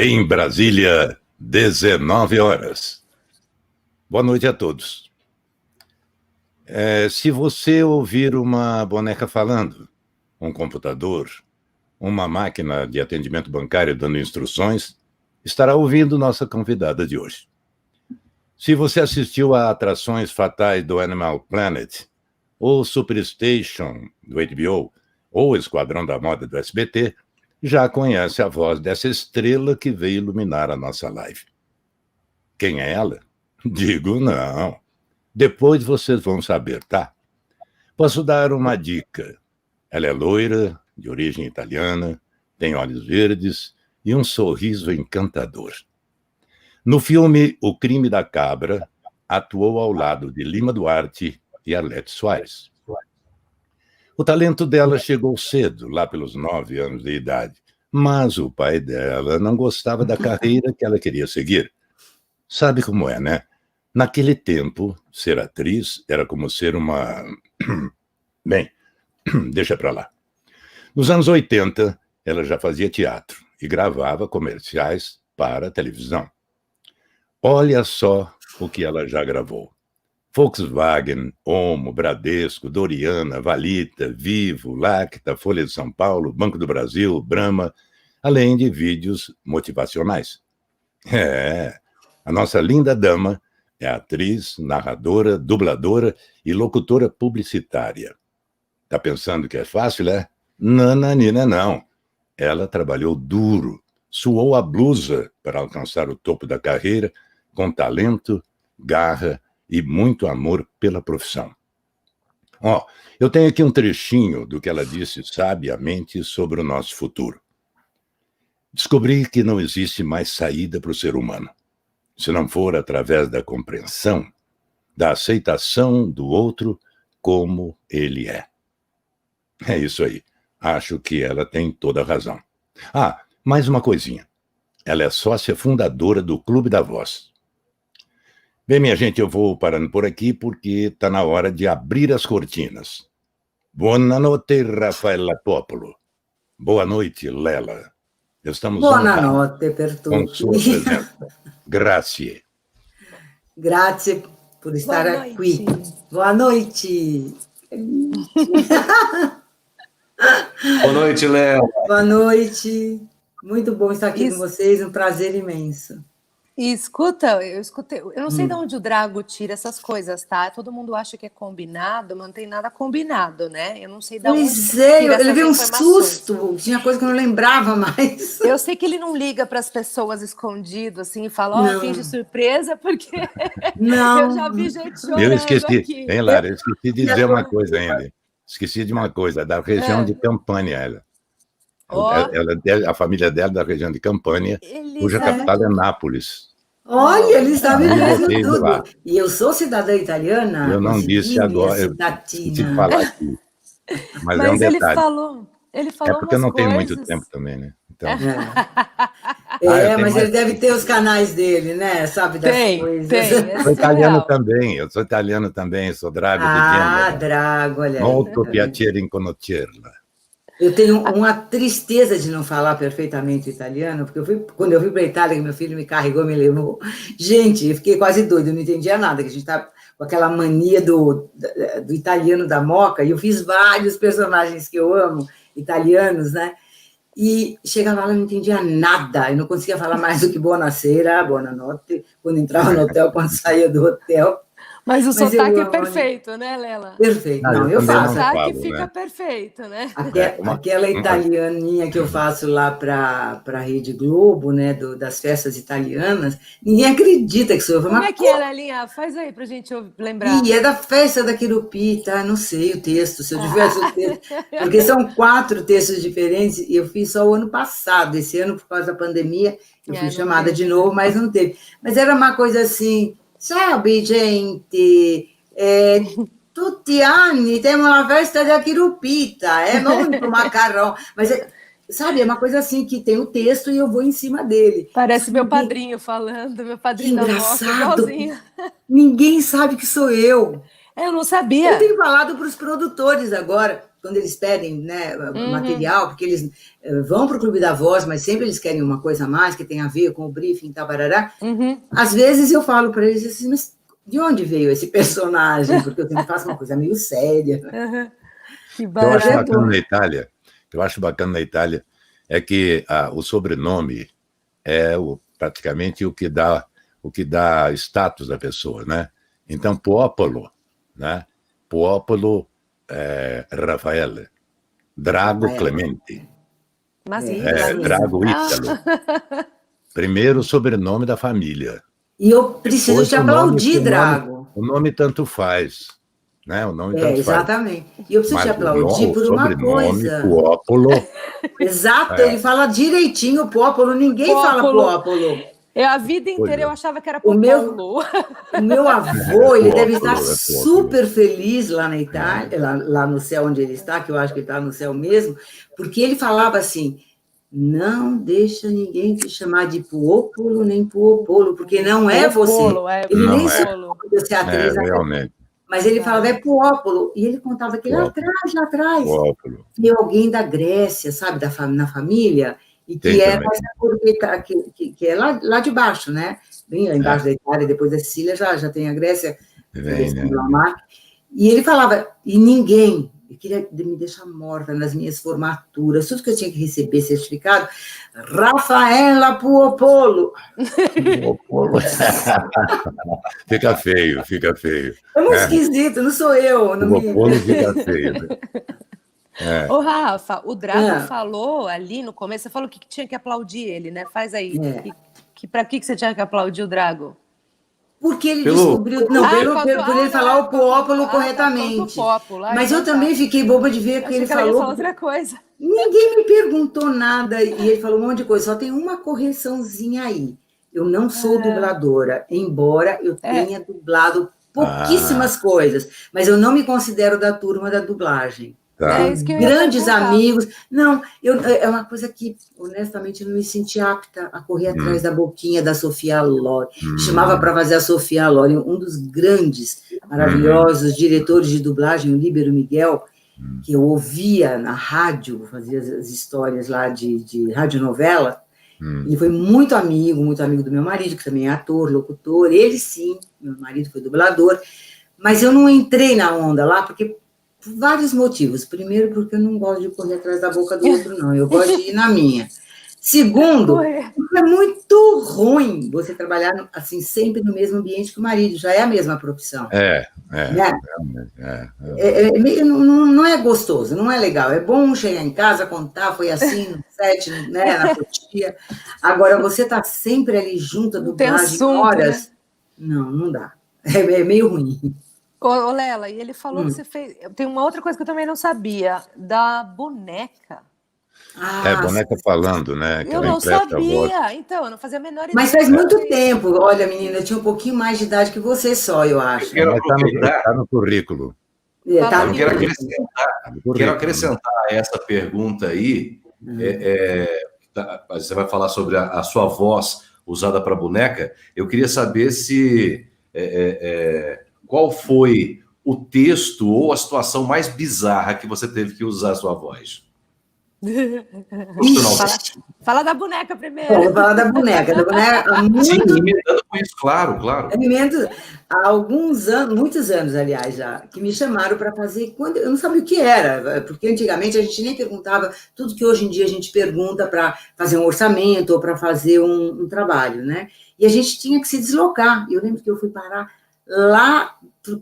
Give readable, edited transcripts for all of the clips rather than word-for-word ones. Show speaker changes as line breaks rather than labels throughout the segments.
Em Brasília, 19 horas. Boa noite a todos. Se você ouvir uma boneca falando, um computador, uma máquina de atendimento bancário dando instruções, estará ouvindo nossa convidada de hoje. Se você assistiu a Atrações Fatais do Animal Planet, ou Superstation do HBO, ou Esquadrão da Moda do SBT, já conhece a voz dessa estrela que veio iluminar a nossa live. Quem é ela? Digo não. Depois vocês vão saber, tá? Posso dar uma dica. Ela é loira, de origem italiana, tem olhos verdes e um sorriso encantador. No filme O Crime da Cabra, atuou ao lado de Lima Duarte e Arlete Soares. O talento dela chegou cedo, lá pelos 9 anos de idade, mas o pai dela não gostava da carreira que ela queria seguir. Sabe como é, né? Naquele tempo, ser atriz era como ser uma... Bem, deixa pra lá. Nos anos 80, ela já fazia teatro e gravava comerciais para a televisão. Olha só o que ela já gravou. Volkswagen, Omo, Bradesco, Doriana, Valita, Vivo, Lacta, Folha de São Paulo, Banco do Brasil, Brahma, além de vídeos motivacionais. A nossa linda dama é atriz, narradora, dubladora e locutora publicitária. Tá pensando que é fácil, né? Nananina, não. Ela trabalhou duro, suou a blusa para alcançar o topo da carreira, com talento, garra e muito amor pela profissão. Eu tenho aqui um trechinho do que ela disse sabiamente sobre o nosso futuro. Descobri que não existe mais saída para o ser humano, se não for através da compreensão, da aceitação do outro como ele é. É isso aí. Acho que ela tem toda a razão. Mais uma coisinha. Ela é sócia fundadora do Clube da Voz. Bem, minha gente, eu vou parando por aqui porque está na hora de abrir as cortinas. Boa noite, Rafaela Popolo. Boa noite, Lela. Estamos
Buonanotte per
com
tutti.
sua presença. Grazie.
Grazie por estar aqui. Boa noite.
Boa noite, Léo.
Boa noite. Muito bom estar aqui com vocês, um prazer imenso.
E escuta, eu não sei de onde o Drago tira essas coisas, tá? Todo mundo acha que é combinado, mas não tem nada combinado, né? Eu não sei de onde tira essas
ele veio um
informações.
susto, tinha coisa que eu não lembrava mais.
Eu sei que ele não liga para as pessoas escondido, assim, e fala, finge surpresa, porque eu já vi gente chorando
Eu esqueci,
aqui.
hein, Lara? Eu esqueci de dizer uma coisa ainda. Esqueci de uma coisa, da região de Campânia, ela. A família dela é da região de Campânia, cuja capital é Nápoles.
Olha, ele está vivendo tudo. Lá. E eu sou cidadã italiana.
Eu não disse agora, eu esqueci de falar aqui. Mas é um detalhe.
Ele falou
porque eu não tenho muito tempo também, né? Então...
mas ele deve ter os canais dele, né? Sabe das coisas.
Eu sou italiano também, sou Drago de Genova.
Drago, olha aí.
Molto piacere in conoscerla.
Eu tenho uma tristeza de não falar perfeitamente italiano, porque quando eu fui para a Itália, que meu filho me carregou, me levou. Gente, eu fiquei quase doida, eu não entendia nada, que a gente estava com aquela mania do italiano da Moca, e eu fiz vários personagens que eu amo, italianos, né? E chegava lá, eu não entendia nada, eu não conseguia falar mais do que buonasera, buonanotte, quando entrava no hotel, quando saía do hotel.
Mas o sotaque é perfeito, né, Lela?
Perfeito. Não, eu faço.
O sotaque fica perfeito, né?
Aquela italianinha que eu faço lá para a Rede Globo, né, das festas italianas, ninguém acredita que sou eu.
Como é que é, Lelinha? Faz aí para a gente lembrar.
E é da festa da Quirupita, não sei o texto, se eu tivesse o texto, porque são 4 textos diferentes, e eu fiz só o ano passado, esse ano, por causa da pandemia, eu fui chamada de novo, mas não teve. Mas era uma coisa assim... Sabe, gente, tutti anni temos a festa da Quirupita, é muito macarrão, mas, sabe, é uma coisa assim que tem o texto e eu vou em cima dele.
Parece meu padrinho falando, meu padrinho da Moca, igualzinho.
Ninguém sabe que sou eu.
Eu não sabia.
Eu tenho falado para os produtores agora, quando eles pedem, né, material, porque eles vão para o Clube da Voz, mas sempre eles querem uma coisa a mais, que tem a ver com o briefing e tal, barará. Às vezes eu falo para eles assim, mas de onde veio esse personagem? Porque eu sempre faço uma coisa meio séria.
Que
eu acho bacana na Itália, é que o sobrenome é praticamente o que dá status à pessoa, né? Então, Popolo, né? Popolo Raffaele, Drago Clemente, Drago Ítalo. Primeiro sobrenome da família.
E eu preciso te aplaudir, Drago.
O nome tanto faz, né? O nome tanto
exatamente.
Faz.
E eu preciso te aplaudir por uma coisa.
Popolo.
Exato, ele fala direitinho Popolo, ninguém fala Popolo.
A vida inteira eu achava que era Popolo.
O meu avô, ele deve estar super feliz lá na Itália, lá no céu onde ele está, que eu acho que ele está no céu mesmo, porque ele falava assim, não deixa ninguém te chamar de Popolo nem Popolo, porque não é você. Ele nem sabe você é atriz.
Realmente.
Mas ele falava, é Popolo. E ele contava que lá atrás, tinha alguém da Grécia, sabe, na família, e que era que é lá de baixo, né? Bem lá embaixo da Itália, depois da Sicília, já tem a Grécia. E ele falava, e ninguém, eu queria me deixar morta nas minhas formaturas, tudo que eu tinha que receber certificado, Rafaela Popolo.
Fica feio.
É muito esquisito, não sou eu.
Popolo fica feio.
Ô, Rafa, o Drago falou ali no começo, você falou que tinha que aplaudir ele, né? Faz aí. Para que você tinha que aplaudir o Drago?
Porque ele descobriu... Não, por ele falar o Popolo corretamente. Mas eu também fiquei boba de ver que ele falou...
outra coisa.
Ninguém me perguntou nada, e ele falou um monte de coisa, só tem uma correçãozinha aí. Eu não sou dubladora, embora eu tenha dublado pouquíssimas coisas, mas eu não me considero da turma da dublagem. Grandes amigos. Não, é uma coisa que, honestamente, eu não me senti apta a correr atrás da boquinha da Sofia Loren. Chamava para fazer a Sofia Loren, um dos grandes, maravilhosos diretores de dublagem, o Líbero Miguel, que eu ouvia na rádio, fazia as histórias lá de radionovela. Ele foi muito amigo do meu marido, que também é ator, locutor. Ele, sim, meu marido foi dublador. Mas eu não entrei na onda lá, porque... Por vários motivos. Primeiro, porque eu não gosto de correr atrás da boca do outro, não. Eu gosto de ir na minha. Segundo, é muito ruim você trabalhar assim, sempre no mesmo ambiente que o marido. Já é a mesma profissão. Não é gostoso, não é legal. É bom chegar em casa, contar, foi assim, no set, né, na cotia. Agora, você está sempre ali junto, a dublagem, horas. Né? Não dá. É meio ruim.
Ô, Lela, e ele falou que você fez... Tem uma outra coisa que eu também não sabia, da boneca.
Boneca falando, né?
Eu não sabia, então, eu não fazia a menor ideia.
Mas faz muito tempo. Olha, menina, eu tinha um pouquinho mais de idade que você só, eu acho.
Está no currículo.
Quero acrescentar a essa pergunta aí. Você vai falar sobre a sua voz usada para boneca. Eu queria saber se... qual foi o texto ou a situação mais bizarra que você teve que usar a sua voz?
Fala da boneca primeiro.
Vou falar da boneca.
Sim, emendando com isso, claro.
Há alguns anos, muitos anos, aliás, já, que me chamaram para fazer, quando eu não sabia o que era, porque antigamente a gente nem perguntava tudo que hoje em dia a gente pergunta para fazer um orçamento ou para fazer um trabalho, né? E a gente tinha que se deslocar. Eu lembro que eu fui parar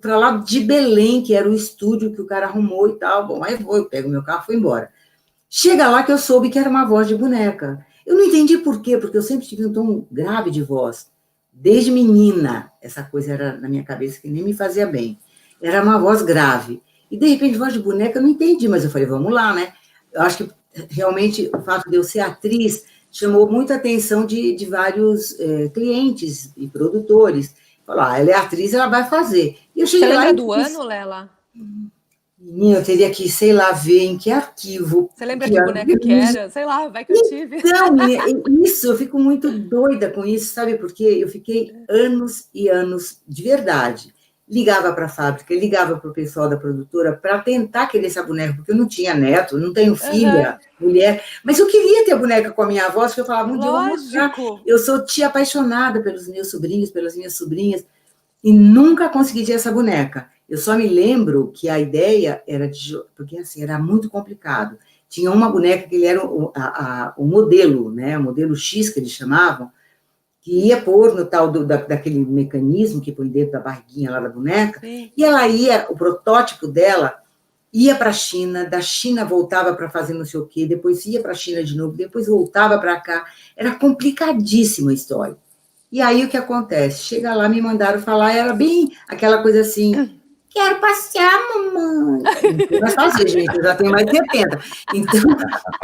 para lá de Belém, que era o estúdio que o cara arrumou e tal. Bom, aí eu pego meu carro e fui embora. Chega lá que eu soube que era uma voz de boneca. Eu não entendi por quê, porque eu sempre tive um tom grave de voz. Desde menina, essa coisa era na minha cabeça que nem me fazia bem. Era uma voz grave. E, de repente, voz de boneca, eu não entendi, mas eu falei, vamos lá, né? Eu acho que, realmente, o fato de eu ser atriz chamou muita atenção de vários clientes e produtores. Falaram, ela é atriz, ela vai fazer. E eu cheguei. Você
lembra do ano, Lela?
Menina, eu teria que, sei lá, ver em que arquivo.
Você lembra que boneca que era? Sei lá, vai que eu tive.
Não, isso, eu fico muito doida com isso, sabe? Porque eu fiquei anos e anos, de verdade, ligava para a fábrica, ligava para o pessoal da produtora para tentar querer essa boneca, porque eu não tinha neto, não tenho filha, mulher, mas eu queria ter a boneca com a minha avó, que eu falava, um dia eu vou mostrar. Eu sou tia apaixonada pelos meus sobrinhos, pelas minhas sobrinhas, e nunca consegui ter essa boneca. Eu só me lembro que a ideia era porque assim, era muito complicado. Tinha uma boneca que ele era o modelo, né? O modelo X, que eles chamavam, que ia pôr no tal daquele mecanismo que põe dentro da barriguinha lá da boneca, e ela ia, o protótipo dela ia para a China, da China voltava para fazer não sei o quê, depois ia para a China de novo, depois voltava para cá. Era complicadíssima a história. E aí o que acontece? Chega lá, me mandaram falar, era bem aquela coisa assim, quero passear, mamãe. Não vai fazer, gente, eu já tenho mais de 70. Então,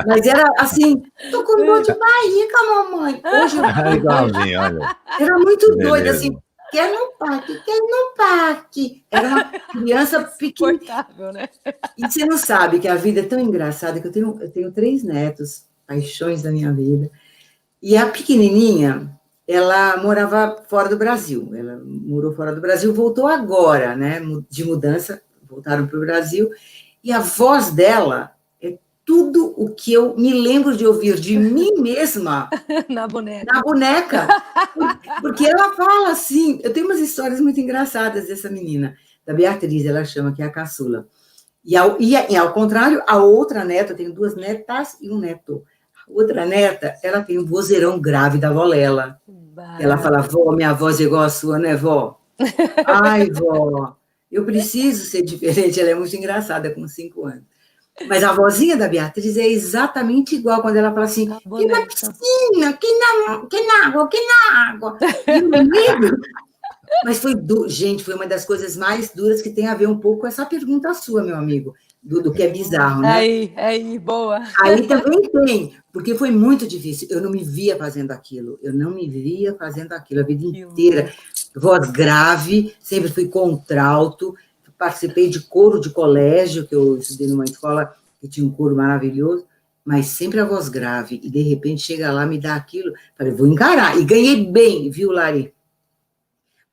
mas era assim, tô com dor de barriga, mamãe. Hoje
igualzinho, olha.
Era muito doida, assim, quer no parque. Era uma criança pequena.
Né?
E você não sabe que a vida é tão engraçada que eu tenho 3 netos, paixões da minha vida. E a pequenininha, ela morava fora do Brasil. Ela morou fora do Brasil, voltou agora, né? De mudança, voltaram para o Brasil. E a voz dela é tudo o que eu me lembro de ouvir de mim mesma
na boneca.
Na boneca. Porque ela fala assim. Eu tenho umas histórias muito engraçadas dessa menina, da Beatriz, ela chama, que é a caçula. E ao contrário, a outra neta, eu tenho 2 netas e um neto. Outra neta, ela tem um vozeirão grave da avó Lela. Ela fala, vó, minha voz é igual a sua, né, vó? Ai, vó, eu preciso ser diferente. Ela é muito engraçada, com 5 anos. Mas a vozinha da Beatriz é exatamente igual quando ela fala assim, que na piscina, que na água. E o menino... Mas foi, gente, foi uma das coisas mais duras que tem a ver um pouco com essa pergunta sua, meu amigo. Do que é bizarro, né?
Aí, boa.
Aí também tem, porque foi muito difícil. Eu não me via fazendo aquilo. A vida inteira. Voz grave, sempre fui contralto. Participei de coro de colégio, que eu estudei numa escola que tinha um coro maravilhoso, mas sempre a voz grave. E, de repente, chega lá, me dá aquilo. Falei, vou encarar. E ganhei bem, viu, Lari?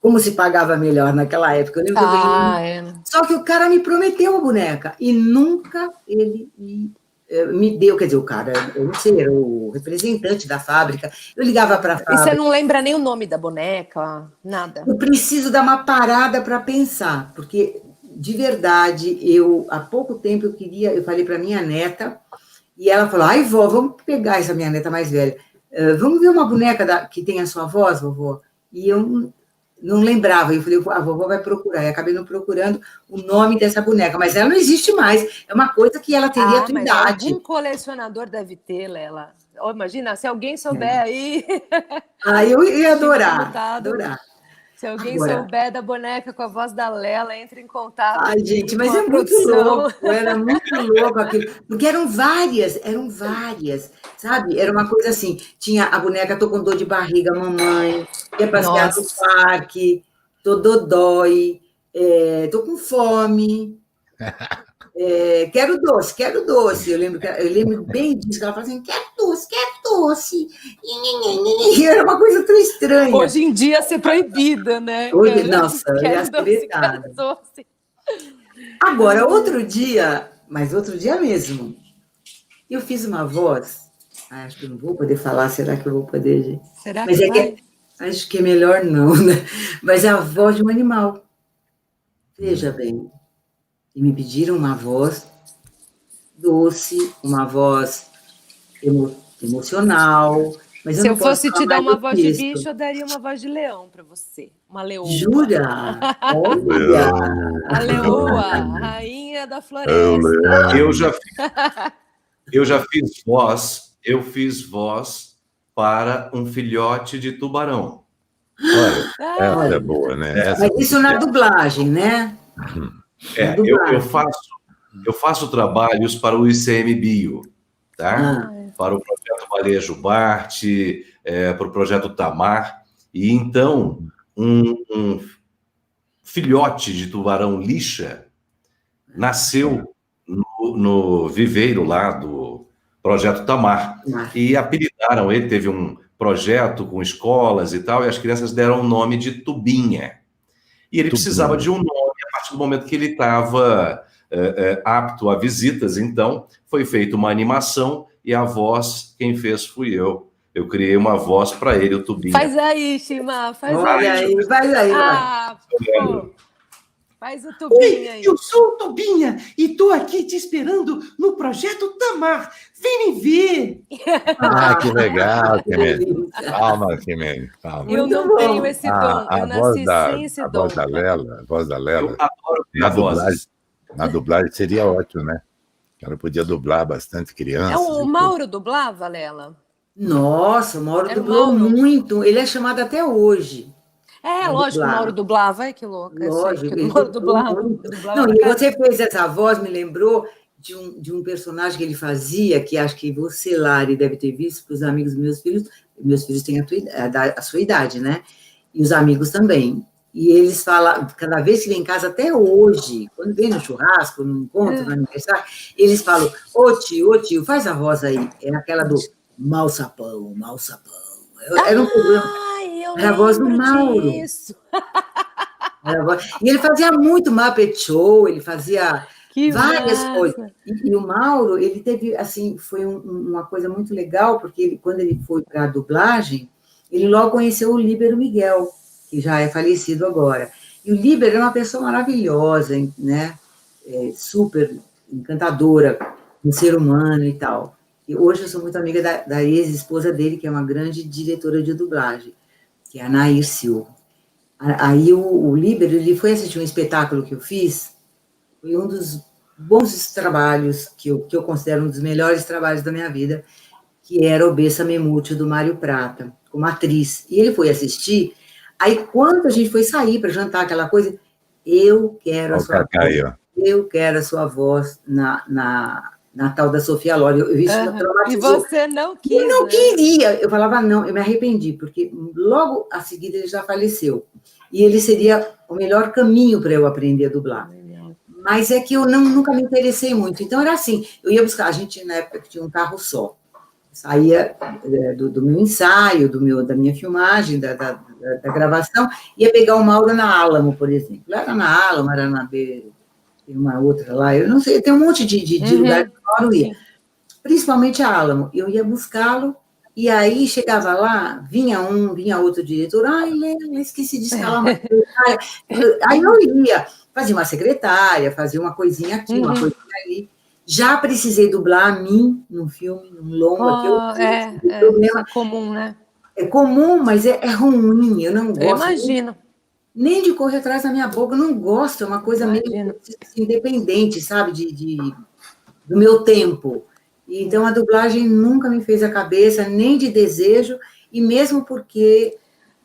Como se pagava melhor naquela época. Eu lembro que eu ganhei. Só que o cara me prometeu a boneca e nunca ele me deu. Quer dizer, o cara, eu não sei, era o representante da fábrica. Eu ligava para a fábrica.
E você não lembra nem o nome da boneca? Nada?
Eu preciso dar uma parada para pensar, porque, de verdade, há pouco tempo eu falei para minha neta, e ela falou, ai, vó, vamos pegar essa minha neta mais velha. Vamos ver uma boneca que tem a sua voz, vovó? E eu não lembrava, eu falei, a vovó vai procurar, e acabei não procurando o nome dessa boneca, mas ela não existe mais, é uma coisa que ela teria a tua idade.
Algum colecionador deve ter, Lela. Oh, imagina, se alguém souber aí...
Eu ia adorar.
Se alguém souber da boneca com a voz da Lela, entre em contato.
Ai, gente, mas é muito louco, era muito louco aquilo, porque eram várias, sabe? Era uma coisa assim, tinha a boneca, tô com dor de barriga, mamãe, ia passear no parque, tô dodói, tô com fome, quero doce. Eu lembro bem disso, que ela falava assim, quero doce. E era uma coisa tão estranha.
Hoje em dia ser proibida, né?
Hoje, nossa, eu ia ser vetada. Agora, outro dia mesmo, eu fiz uma voz, acho que eu não vou poder falar, será que eu vou poder, gente?
Será que vai?
Acho que é melhor não, né? Mas é a voz de um animal. Veja bem, e me pediram uma voz doce, uma voz emocional. Mas
se eu fosse te dar uma voz de bicho, eu daria uma voz de leão para você. Uma leoa.
Jura? Olha!
A leoa, a rainha da floresta.
Eu já fiz voz, para um filhote de tubarão.
Olha, essa é boa, né?
Mas isso na dublagem, né?
Eu faço trabalhos para o ICMBio, tá? Para o projeto Baleia Jubarte, para o projeto Tamar. E então, um filhote de tubarão lixa nasceu no viveiro lá do projeto Tamar. E apelidaram ele, teve um projeto com escolas e tal, e as crianças deram o nome de Tubinha. E ele precisava de um nome a partir do momento que ele estava apto a visitas. Então, foi feita uma animação e a voz, quem fez fui eu. Eu criei uma voz para ele, o Tubinha.
Faz aí, Shima, faz aí.
Olha aí, faz aí.
Pô, faz o Tubinha aí.
Eu sou o Tubinha e estou aqui te esperando no Projeto Tamar. Vem me ver.
Que legal, Kimene. Calma, Kimene, calma.
Eu não tenho esse dom, eu nasci sem esse dom.
A voz da Lela,
Eu adoro
na dublagem seria ótimo, né? Ela podia dublar bastante criança.
O Mauro dublava, Lela?
Nossa, o Mauro dublou muito. Ele é chamado até hoje.
Lógico, o Mauro dublava. Ai, que louca.
Lógico.
O Mauro dublava.
Não, e você fez essa voz, me lembrou de um personagem que ele fazia, que acho que você, Lari, deve ter visto, para os amigos dos meus filhos têm a sua idade, né? E os amigos também. E eles falam, cada vez que vem em casa, até hoje, quando vem no churrasco, no encontro, no aniversário, eles falam, ô tio, faz a voz aí. É aquela do mal sapão. Era um programa. Era a voz do Mauro. E ele fazia muito Muppet Show, ele fazia várias coisas. E o Mauro, ele teve, assim, foi uma coisa muito legal, porque quando ele foi para a dublagem, ele logo conheceu o Líbero Miguel, que já é falecido agora. E o Líbero é uma pessoa maravilhosa, né? Super encantadora, um ser humano e tal. E hoje eu sou muito amiga da ex-esposa dele, que é uma grande diretora de dublagem, que é a Nair Silva. Aí o Líbero, ele foi assistir um espetáculo que eu fiz, foi um dos bons trabalhos, que eu considero um dos melhores trabalhos da minha vida, que era o Bessa Memútil, do Mário Prata, como atriz. E ele foi assistir, aí quando a gente foi sair para jantar, aquela coisa, eu quero a sua voz, eu quero a sua voz na tal da Sofia Loren.
E você não quis.
Eu não queria. Eu falava, não, eu me arrependi, porque logo a seguida ele já faleceu. E ele seria o melhor caminho para eu aprender a dublar. Mas é que eu nunca me interessei muito. Então era assim, eu ia buscar, a gente na época tinha um carro só. Saía do meu ensaio, da minha filmagem, da gravação, ia pegar o Mauro na Álamo, por exemplo. Era na Álamo, era na B, tem uma outra lá, eu não sei, tem um monte de lugar que o Mauro ia. Principalmente a Álamo. Eu ia buscá-lo, e aí chegava lá, vinha outro diretor, Helena, esqueci de escalar uma secretária. Aí eu ia, fazia uma secretária, fazia uma coisinha aqui, uma coisinha ali. Já precisei dublar a mim num filme, num longa.
Problema. É comum, né?
É comum, mas é ruim, eu não gosto.
Eu imagino.
Nem de correr atrás da minha boca, eu não gosto, é uma coisa meio independente, sabe, do meu tempo. Então, a dublagem nunca me fez a cabeça, nem de desejo, e mesmo porque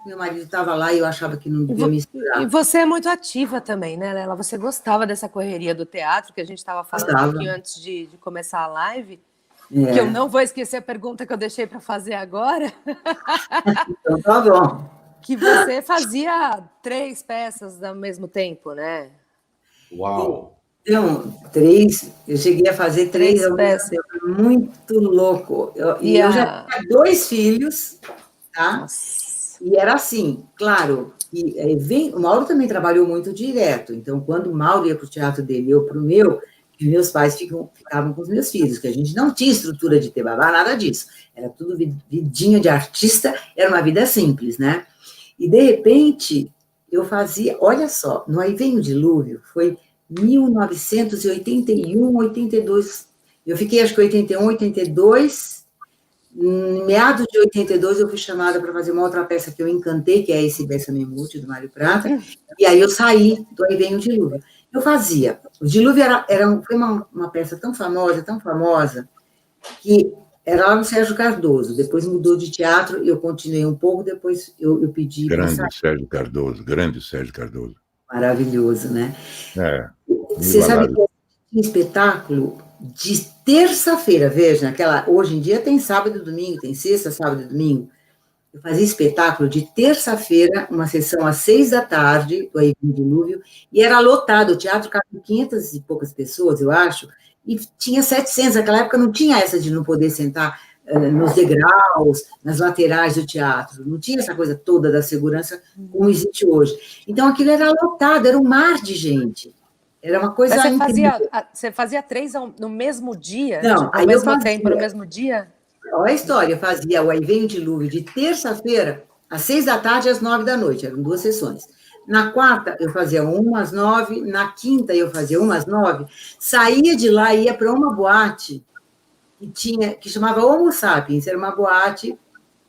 meu marido estava lá e eu achava que não devia misturar.
E você é muito ativa também, né, Lela? Você gostava dessa correria do teatro, que a gente estava falando um pouquinho antes de começar a live, que eu não vou esquecer a pergunta que eu deixei para fazer agora.
Então, tá bom.
Que você fazia 3 peças ao mesmo tempo, né?
Uau!
Então, 3, eu cheguei a fazer 3 ao mesmo tempo, muito louco. Eu já tinha 2 filhos, tá?
Nossa.
E era assim, claro, o Mauro também trabalhou muito direto, então quando o Mauro ia para o teatro dele, eu para o meu, meus pais ficavam com os meus filhos, que a gente não tinha estrutura de ter babá, nada disso. Era tudo vidinha de artista, era uma vida simples, né? E, de repente, eu fazia, olha só, no Aí Vem o Dilúvio, foi 1981, 82, eu fiquei acho que 81, 82, em meados de 82 eu fui chamada para fazer uma outra peça que eu encantei, que é esse Bessa Memútil, do Mário Prata, e aí eu saí do Aí Vem o Dilúvio. Eu fazia, o Dilúvio foi uma peça tão famosa, que era lá no Sérgio Cardoso, depois mudou de teatro, eu continuei um pouco, depois eu pedi...
Grande Sérgio Cardoso.
Maravilhoso, né? Você sabe que tinha espetáculo de terça-feira, veja, hoje em dia tem sábado e domingo, tem sexta, sábado e domingo. Eu fazia espetáculo de terça-feira, uma sessão às 6 da tarde, do Aí Vem o Dilúvio, e era lotado, o teatro cabia 500 e poucas pessoas, eu acho, e tinha 700, naquela época não tinha essa de não poder sentar nos degraus, nas laterais do teatro. Não tinha essa coisa toda da segurança como existe hoje. Então, aquilo era lotado, era um mar de gente. Era uma coisa
você fazia 3 no mesmo dia?
Não,
tipo, ao mesmo tempo, no mesmo dia?
Olha a história, eu fazia o Aí Vem o Dilúvio de terça-feira, às 6 da tarde e às 9 da noite, eram 2 sessões. Na quarta, eu fazia uma às 9, na quinta, eu fazia uma às 9, saía de lá e ia para uma boate que chamava Homo Sapiens, era uma boate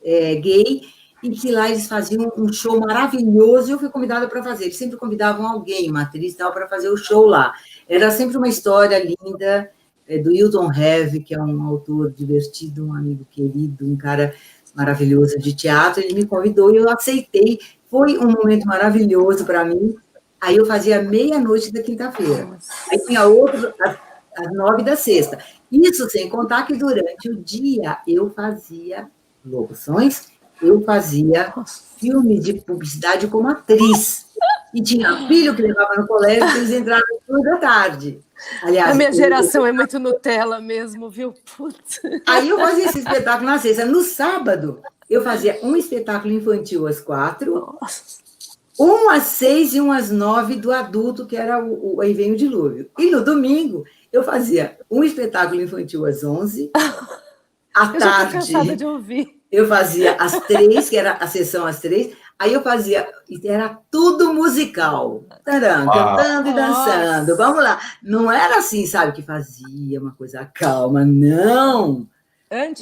gay, e que lá eles faziam um show maravilhoso, e eu fui convidada para fazer. Eles sempre convidavam alguém, uma atriz e tal, para fazer o show lá. Era sempre uma história linda, do Hilton Heve, que é um autor divertido, um amigo querido, um cara maravilhoso de teatro. Ele me convidou e eu aceitei. Foi um momento maravilhoso para mim. Aí eu fazia meia-noite da quinta-feira. Aí tinha outro às 9 da sexta. Isso sem contar que durante o dia eu fazia locuções, eu fazia filme de publicidade como atriz. E tinha filho que levava no colégio, que eles entravam toda da tarde. Aliás,
a minha geração é muito Nutella mesmo, viu? Putz.
Aí eu fazia esse espetáculo na sexta. No sábado, eu fazia um espetáculo infantil às 4, um às 6 e um às 9 do adulto, que era o Aí Vem o Dilúvio. E no domingo, eu fazia um espetáculo infantil às 11, à tarde.
Já tô cansada de ouvir.
Eu fazia às 3, que era a sessão às 3, aí eu fazia, era tudo musical, cantando e dançando, vamos lá. Não era assim, sabe, que fazia uma coisa calma, não.
Antes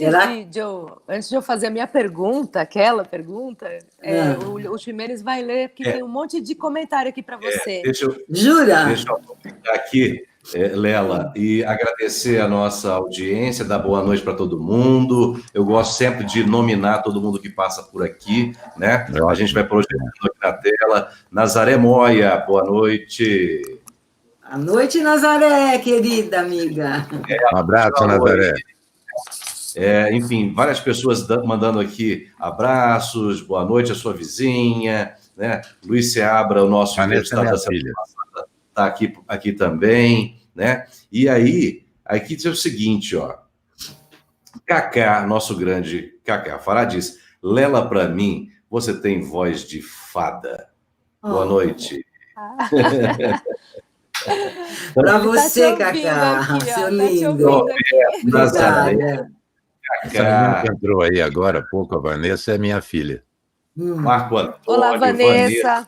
de eu fazer a minha pergunta, aquela pergunta, o Ximenes vai ler, porque tem um monte de comentário aqui para você.
Jura?
Deixa eu aproveitar aqui, Lela, e agradecer a nossa audiência, dar boa noite para todo mundo. Eu gosto sempre de nominar todo mundo que passa por aqui, né? A gente vai projetando aqui na tela. Nazaré Moia, boa noite.
Boa noite, Nazaré, querida amiga.
Um abraço, Nazaré.
Enfim, várias pessoas mandando aqui abraços, boa noite à sua vizinha, né? Luiz Seabra, o nosso
entrevistado da semana passada,
está aqui também, né? E aí, aqui diz o seguinte, ó. Cacá, nosso grande Cacá Fará diz: Lela, para mim, você tem voz de fada. Boa noite.
Para você, Cacá, seu lindo.
Nazaré.
Cacá. Que entrou aí agora há pouco, a Vanessa, é minha filha.
Marco Antônio.
Olá, Vanessa.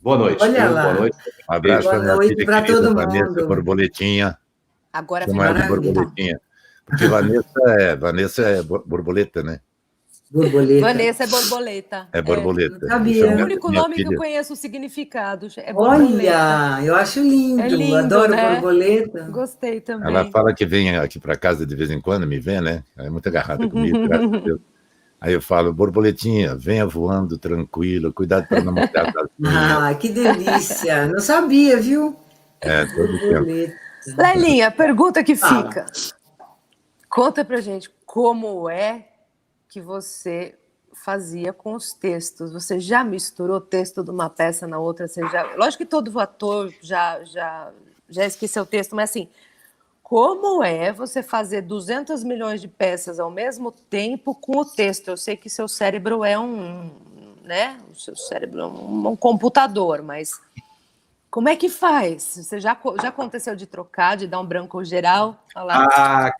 Boa noite.
Olha lá.
Boa noite.
Um abraço para minha filha
para
querida,
todo
Vanessa
mundo.
Borboletinha.
Agora
Chama ela de Borboletinha. Porque Vanessa é borboleta, né?
Borboleta.
Vanessa é borboleta.
É borboleta.
Sabia.
O único nome que eu conheço o significado é borboleta.
Olha, eu acho lindo.
É lindo,
adoro
né?
borboleta.
Gostei também.
Ela fala que vem aqui para casa de vez em quando, me vê, né? Ela é muito agarrada comigo, graças a Deus. Aí eu falo: borboletinha, venha voando tranquilo, cuidado para não mostrar
Ah, que delícia. Não sabia, viu?
Todo tempo.
Lelinha, pergunta que fica. Conta pra gente como é que você fazia com os textos. Você já misturou texto de uma peça na outra? Lógico que todo ator já esqueceu o texto, mas assim, como é você fazer 200 milhões de peças ao mesmo tempo com o texto? Eu sei que seu cérebro é né? O seu cérebro é um computador, mas como é que faz? Você já aconteceu de trocar, de dar um branco geral?
Cacá.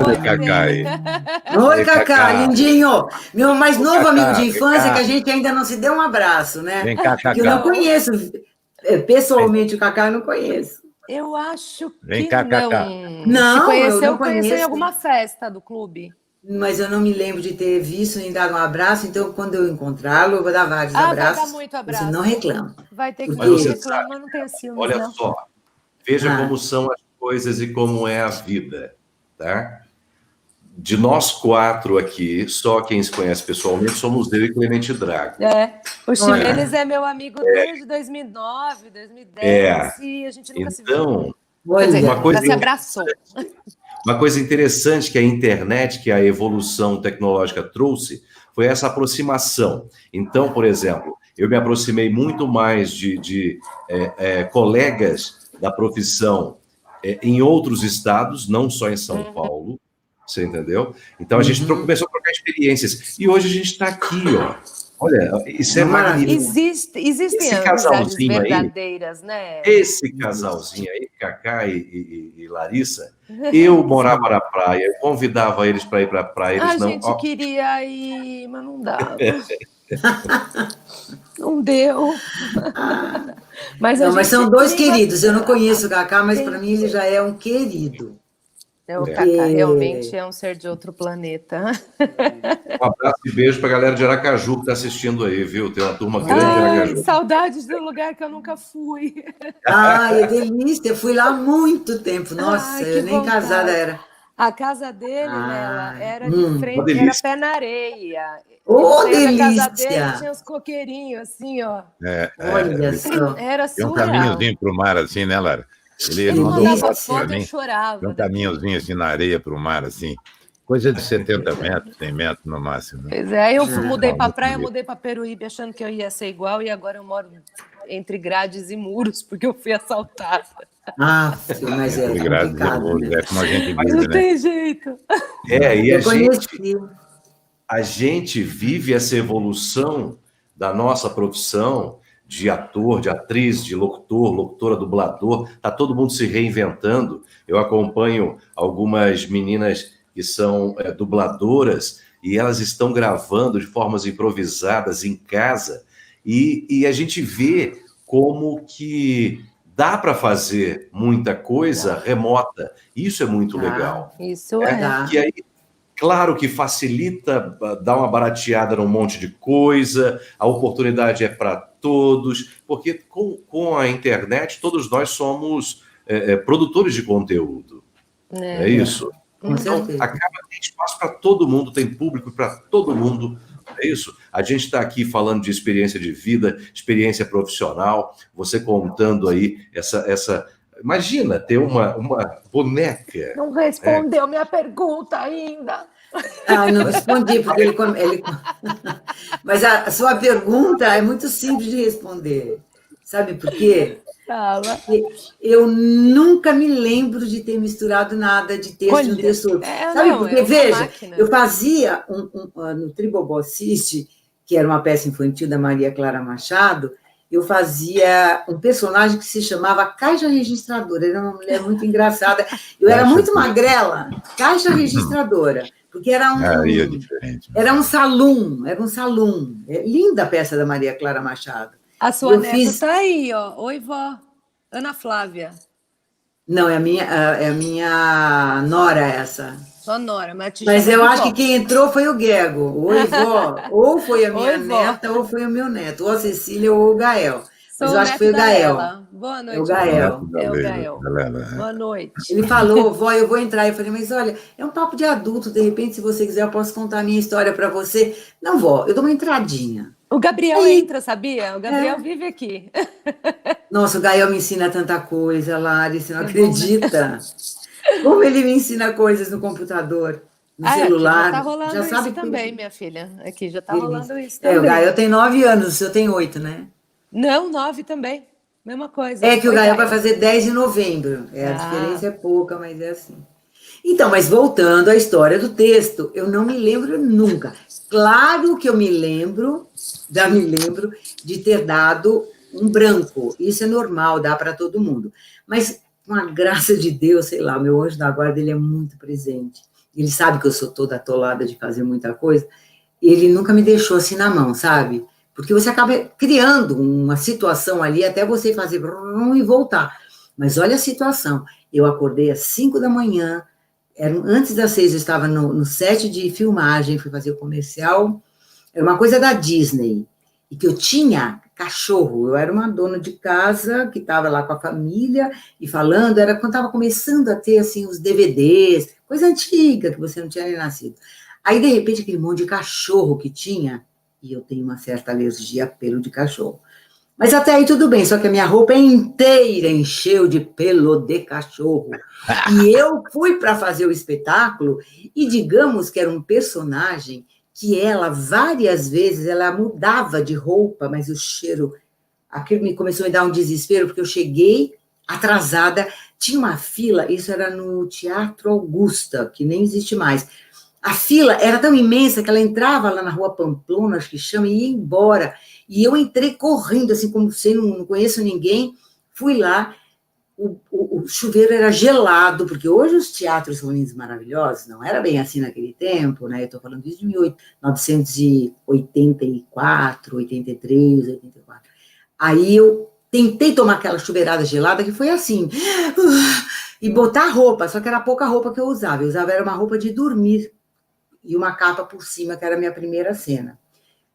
Olha, Cacá aí.
Oi, Cacá, lindinho. Meu mais novo amigo de infância, que a gente ainda não se deu um abraço, né?
Vem cá, Cacá.
Que eu não conheço. Pessoalmente, o Cacá eu não conheço.
Eu acho que
Vem cá, Cacá.
Não,
conheceu em alguma festa do clube.
Mas eu não me lembro de ter visto nem dado um abraço, então quando eu encontrá-lo, eu vou dar vários abraços.
Vai dar muito abraço.
Você não reclama.
Vai ter que
reclamar,
mas não tem ciúmes,
olha
não.
só, veja como são as coisas e como é a vida, tá? De nós 4 aqui, só quem se conhece pessoalmente somos eu e Clemente Drago.
O Ximenes é meu amigo desde 2009, 2010, e a gente nunca se viu.
Quer dizer,
já se abraçou.
Uma coisa interessante que a internet, que a evolução tecnológica trouxe, foi essa aproximação. Então, por exemplo, eu me aproximei muito mais de colegas da profissão em outros estados, não só em São Paulo, Você entendeu? Então a gente começou a trocar experiências. E hoje a gente está aqui, ó. Olha, isso é magnífico.
Existem
Esse
amizades
casalzinho aí,
verdadeiras, né?
esse casalzinho aí, Cacá e Larissa, eu morava na praia, eu convidava eles para ir para a praia, eles
A
não.
gente queria ir, mas não dava. Não deu. Mas
Não,
a
mas
gente
são dois
tem
queridos. Eu não conheço o Cacá, mas
tem-
para mim ele já é um querido.
O
Porque-
Cacá realmente é um ser de outro planeta.
Um abraço e beijo para a galera de Aracaju que está assistindo aí, viu? Tem uma turma grande de
Ai,
Aracaju.
saudades do lugar que eu nunca fui.
Ai, é delícia. Eu fui lá há muito tempo. Nossa,
Ai, que
eu nem
vontade.
casada era.
A casa dele, Nela, era de
uma
frente, era
delícia.
pé na areia.
Ô,
Ele saiu da casa
delícia!
dele, tinha os coqueirinhos assim, ó.
Olha só.
Era
Tem um
surreal.
caminhozinho pro mar, assim, né, Lara?
Ele
mandou
mandava
foto pra
foto, eu
mim.
chorava.
Tem um
depois.
caminhozinho assim na areia pro mar, assim. Coisa de 70 metros, 100 metros no máximo. Né?
Pois é, aí eu mudei para
muito
praia, eu
bonito.
mudei para Peruíbe achando que eu ia ser igual e agora eu moro entre grades e muros porque eu fui assaltada.
Ah, mas é
Entre grades e
complicado.
muros,
Né?
é como a gente
Não
vive, né?
tem jeito.
É, e
Eu conheci.
a gente vive essa evolução da nossa profissão de ator, de atriz, de locutor, locutora, dublador, tá todo mundo se reinventando. Eu acompanho algumas meninas que são dubladoras e elas estão gravando de formas improvisadas em casa e a gente vê como que dá para fazer muita coisa remota. Isso é muito legal.
Isso é.
E aí, claro que facilita dar uma barateada num monte de coisa, a oportunidade é para todos, porque com a internet todos nós somos produtores de conteúdo. É isso?
Com certeza.
Acaba que tem espaço para todo mundo, tem público para todo mundo. É isso. A gente está aqui falando de experiência de vida, experiência profissional, você contando aí essa... Imagina ter uma boneca.
Não respondeu minha pergunta ainda.
Ah, não respondi, porque ele... Mas a sua pergunta é muito simples de responder. Sabe por quê?
Fala.
Eu nunca me lembro de ter misturado nada de texto e um texto outro. Sabe por quê? Veja, eu fazia no Tribobó Cist, que era uma peça infantil da Maria Clara Machado, eu fazia um personagem que se chamava Caixa Registradora. Era uma mulher muito engraçada. Eu era muito magrela, Caixa Registradora, porque era
Aí é diferente.
Era um salão. É linda a peça da Maria Clara Machado.
A sua neta está aí, ó. Oi, vó. Ana Flávia.
Não, é a minha nora essa.
Sua nora,
mas eu acho que quem entrou foi o Guego. Oi, vó. Ou foi a minha neta, ou foi o meu neto. Ou a Cecília, ou o Gael. Mas eu acho que foi o Gael.
Boa noite.
É o Gael.
É o Gael. Boa noite.
Ele falou, vó, eu vou entrar. Eu falei, mas olha, é um papo de adulto. De repente, se você quiser, eu posso contar a minha história para você. Não, vó, eu dou uma entradinha.
O Gabriel entra, sabia? O Gabriel vive aqui.
Nossa, o Gael me ensina tanta coisa, Lari, você não acredita. Como ele me ensina coisas no computador, no celular.
Já tá rolando
já sabe
isso também, minha filha. Aqui já tá rolando isso
também.
O
Gael tem 9 anos, o seu tem 8, né?
Não, 9 também. Mesma coisa.
É que o Gael vai fazer 10 de novembro. A diferença é pouca, mas é assim. Então, mas voltando à história do texto, eu não me lembro nunca. Claro que eu me lembro de ter dado um branco. Isso é normal, dá para todo mundo. Mas, com a graça de Deus, sei lá, meu anjo da guarda, ele é muito presente. Ele sabe que eu sou toda atolada de fazer muita coisa. Ele nunca me deixou assim na mão, sabe? Porque você acaba criando uma situação ali até você fazer e voltar. Mas olha a situação. Eu acordei às 5 da manhã, antes das 6 eu estava no set de filmagem, fui fazer o comercial. Era uma coisa da Disney. E que eu tinha cachorro. Eu era uma dona de casa que estava lá com a família e falando. Era quando estava começando a ter assim, os DVDs, coisa antiga, que você não tinha nem nascido. Aí, de repente, aquele monte de cachorro que tinha, e eu tenho uma certa alergia a pelo de cachorro. Mas até aí tudo bem, só que a minha roupa inteira encheu de pelo de cachorro. E eu fui para fazer o espetáculo e digamos que era um personagem que ela, várias vezes, ela mudava de roupa, mas o cheiro, aquilo me começou a me dar um desespero, porque eu cheguei atrasada, tinha uma fila, isso era no Teatro Augusta, que nem existe mais. A fila era tão imensa que ela entrava lá na Rua Pamplona, acho que chama, e ia embora. E eu entrei correndo, assim, como se não conheço ninguém, fui lá, o chuveiro era gelado, porque hoje os teatros são lindos e maravilhosos, não era bem assim naquele tempo, né? Eu estou falando isso de 1984, 83, 84. Aí eu tentei tomar aquela chuveirada gelada, que foi assim, e botar roupa, só que era pouca roupa que eu usava era uma roupa de dormir, e uma capa por cima, que era a minha primeira cena.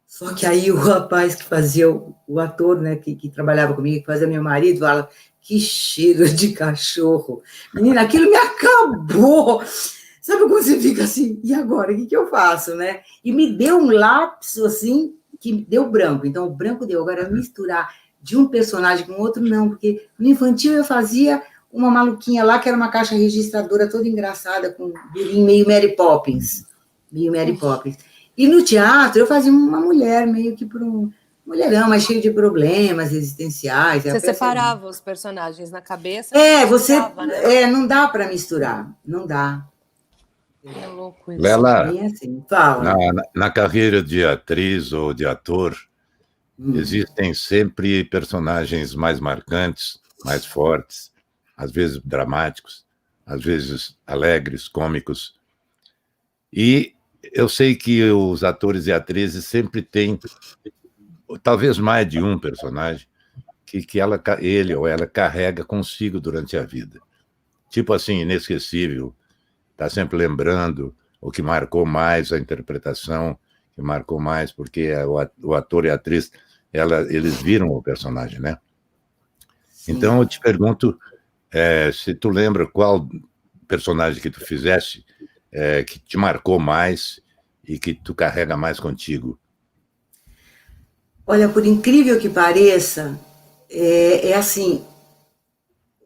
Só que aí o rapaz que fazia, o ator, né, que trabalhava comigo, que fazia meu marido, fala, que cheiro de cachorro. Menina, aquilo me acabou. Sabe quando você fica assim, e agora, o que eu faço, né? E me deu um lapso, assim, que deu branco. Então, o branco deu. Agora, misturar de um personagem com outro, não, porque no infantil eu fazia uma maluquinha lá, que era uma caixa registradora toda engraçada, com meio Mary Poppins. Meio Mary Poppins. E no teatro eu fazia uma mulher, meio que por um mulherão, mas cheio de problemas existenciais.
Você separava os personagens na cabeça?
Você...
né?
Não dá para misturar, não dá.
É louco isso.
Lela,
assim, fala.
Na carreira de atriz ou de ator, existem sempre personagens mais marcantes, mais fortes, às vezes dramáticos, às vezes alegres, cômicos. E eu sei que os atores e atrizes sempre têm, talvez mais de um personagem, que ele ou ela carrega consigo durante a vida. Tipo assim, inesquecível, está sempre lembrando o que marcou mais a interpretação, que marcou mais, porque o ator e a atriz, eles viram o personagem, né? Sim. Então, eu te pergunto se tu lembra qual personagem que tu fizesse que te marcou mais e que tu carrega mais contigo.
Olha, por incrível que pareça, assim,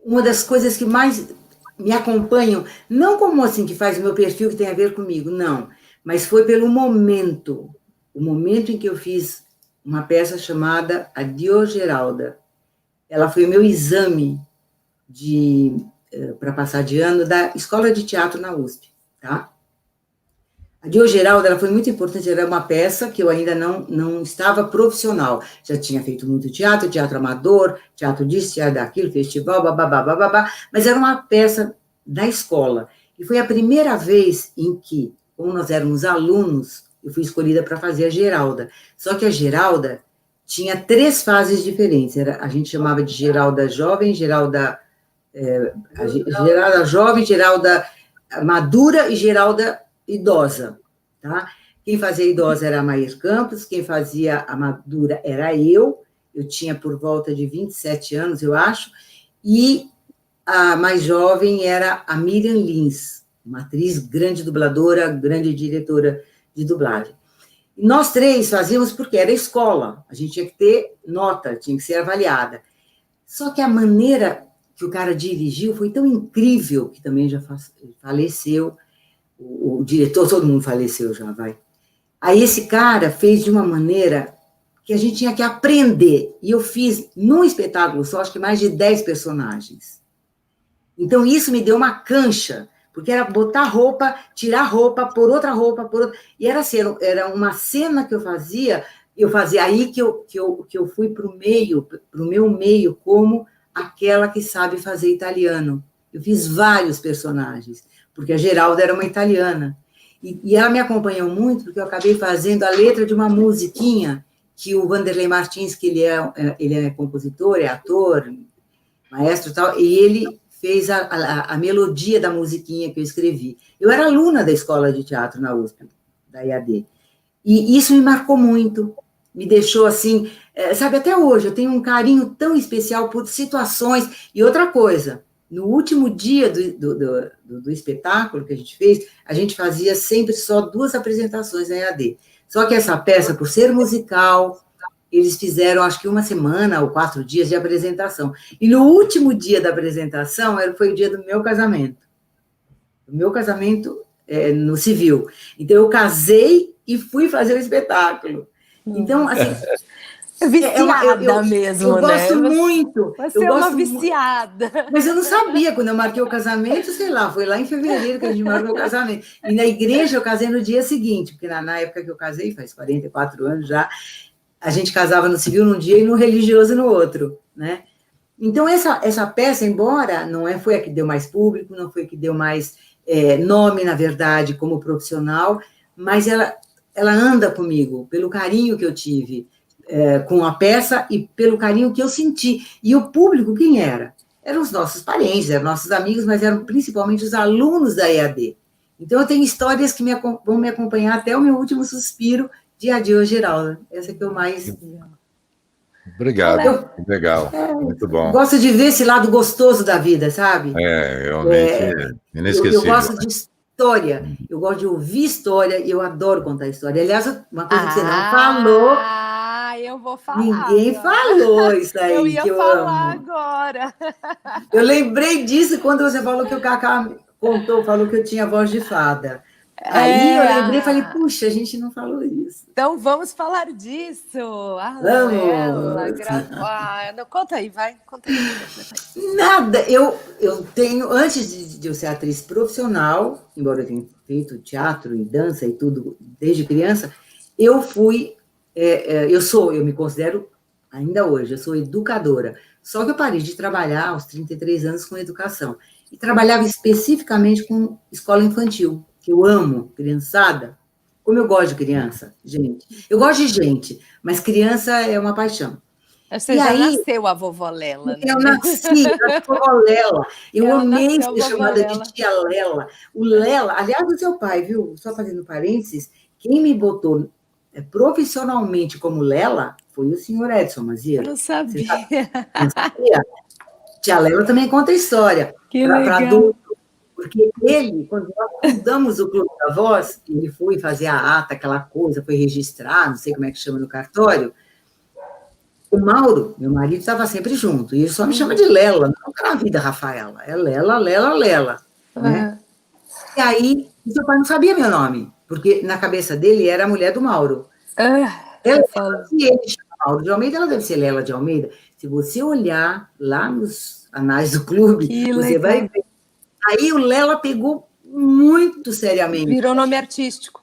uma das coisas que mais me acompanham, não como assim que faz o meu perfil que tem a ver comigo, não, mas foi pelo momento, o momento em que eu fiz uma peça chamada Adeus Geralda. Ela foi o meu exame para passar de ano da Escola de Teatro na USP, tá? A Adeus Geralda, ela foi muito importante, era uma peça que eu ainda não estava profissional, já tinha feito muito teatro amador, teatro disso, teatro daquilo, festival, babá, mas era uma peça da escola, e foi a primeira vez em que, como nós éramos alunos, eu fui escolhida para fazer a Geralda, só que a Geralda tinha 3 fases diferentes, a gente chamava de Geralda jovem, Geralda jovem, Geralda madura e Geralda idosa, tá? Quem fazia idosa era a Maír Campos, quem fazia a madura era eu tinha por volta de 27 anos, eu acho, e a mais jovem era a Miriam Lins, uma atriz, grande dubladora, grande diretora de dublagem. E nós 3 fazíamos porque era escola, a gente tinha que ter nota, tinha que ser avaliada. Só que a maneira que o cara dirigiu foi tão incrível, que também já faleceu, o diretor, todo mundo faleceu já, vai. Aí esse cara fez de uma maneira que a gente tinha que aprender, e eu fiz num espetáculo só, acho que mais de 10 personagens. Então isso me deu uma cancha, porque era botar roupa, tirar roupa, pôr outra roupa, e era assim, era uma cena que eu fazia aí que eu fui para o meu meio, como aquela que sabe fazer italiano. Eu fiz vários personagens, porque a Geralda era uma italiana. E ela me acompanhou muito, porque eu acabei fazendo a letra de uma musiquinha que o Vanderlei Martins, que ele é compositor, é ator, maestro e tal, e ele fez a melodia da musiquinha que eu escrevi. Eu era aluna da Escola de Teatro na USP, da IAD. E isso me marcou muito, me deixou assim, sabe, até hoje eu tenho um carinho tão especial por situações. E outra coisa, no último dia do espetáculo que a gente fez, a gente fazia sempre só 2 apresentações na EAD. Só que essa peça, por ser musical, eles fizeram, acho que 1 semana ou 4 dias de apresentação. E no último dia da apresentação, foi o dia do meu casamento. O meu casamento no civil. Então, eu casei e fui fazer o espetáculo. Então, assim,
É viciada
eu
mesmo,
eu
né?
gosto muito.
Você
Eu
é uma
gosto
viciada.
Mas eu não sabia, quando eu marquei o casamento, sei lá, foi lá em fevereiro que a gente marcou o casamento. E na igreja eu casei no dia seguinte, porque na época que eu casei, faz 44 anos já, a gente casava no civil num dia e no religioso no outro, né? Então, essa peça, embora foi a que deu mais público, não foi a que deu mais nome, na verdade, como profissional, mas ela anda comigo, pelo carinho que eu tive com a peça e pelo carinho que eu senti. E o público, quem era? Eram os nossos parentes, eram nossos amigos, mas eram principalmente os alunos da EAD. Então, eu tenho histórias que vão me acompanhar até o meu último suspiro de adeus, Geralda. Essa que eu mais...
Obrigado, legal, muito bom.
Gosto de ver esse lado gostoso da vida, sabe?
Realmente
Eu
inesquecível.
gosto de história, eu gosto de ouvir história e eu adoro contar história. Aliás, uma coisa que você não falou,
Eu vou falar.
ninguém
agora.
falou isso aí,
Eu ia
que eu
falar
amo.
agora.
Eu lembrei disso quando você falou que o Cacá falou que eu tinha voz de fada. Aí eu lembrei e falei, puxa, a gente não falou isso.
Então vamos falar disso. A
Vamos!
Lela, conta aí, vai. Conta aí.
Nada, eu tenho, antes de eu ser atriz profissional, embora eu tenha feito teatro e dança e tudo desde criança, eu me considero, ainda hoje, eu sou educadora. Só que eu parei de trabalhar aos 33 anos com educação. E trabalhava especificamente com escola infantil, que eu amo, criançada. Como eu gosto de criança, gente. Eu gosto de gente, mas criança é uma paixão.
Você já nasceu a vovó Lela, né?
Eu nasci a vovó Lela. Eu amei ser chamada
Lela.
de tia Lela. O Lela, aliás, o seu pai, viu? Só fazendo parênteses, quem me botou profissionalmente como Lela foi o senhor Edson Mazieiro.
Eu não sabia.
Não sabia? Tia Lela também conta história.
Que legal.
Adulto. Porque ele, quando nós fundamos o Clube da Voz, ele foi fazer a ata, aquela coisa, foi registrar, não sei como é que chama no cartório. O Mauro, meu marido, estava sempre junto, e ele só me chama de Lela, nunca na vida, Rafaela. É Lela, Lela, Lela. Né? E aí, seu pai não sabia meu nome, porque na cabeça dele era a mulher do Mauro. Se ele chama Mauro de Almeida, ela deve ser Lela de Almeida. Se você olhar lá nos anais do clube, você vai ver. Aí o Lela pegou muito seriamente.
Virou nome artístico.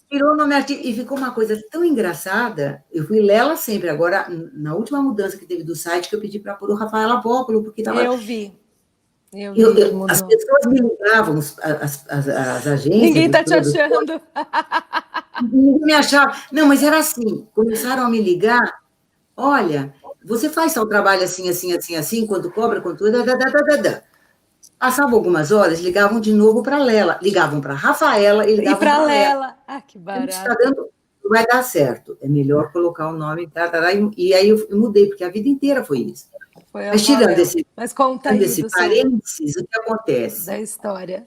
E ficou uma coisa tão engraçada. Eu fui Lela sempre. Agora, na última mudança que teve do site, que eu pedi para pôr o Rafael Apópolo, porque estava...
Eu vi.
As pessoas me ligavam, as agências...
Ninguém está te achando.
Ninguém me achava. Não, mas era assim. Começaram a me ligar. Olha, você faz tal trabalho assim, assim, assim, assim, quanto cobra, quanto... Passavam algumas horas, ligavam de novo para Lela, ligavam para Rafaela e ligavam para Lela.
Que barato.
Não vai dar certo, é melhor colocar o nome, e aí eu mudei, porque a vida inteira foi isso. Mas tirando esse parênteses, o que acontece?
Da história.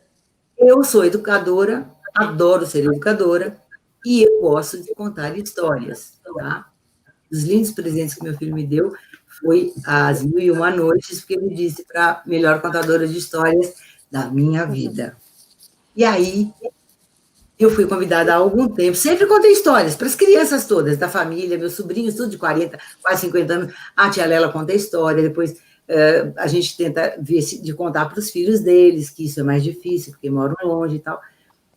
Eu sou educadora, adoro ser educadora, e eu gosto de contar histórias, tá? Os lindos presentes que meu filho me deu foi as 1001 noites, porque ele disse para melhor contadora de histórias da minha vida. E aí, eu fui convidada há algum tempo, sempre contei histórias para as crianças todas, da família, meus sobrinhos, tudo de 40, quase 50 anos. A tia Lela conta história, depois a gente tenta ver de contar para os filhos deles, que isso é mais difícil, porque moram longe e tal.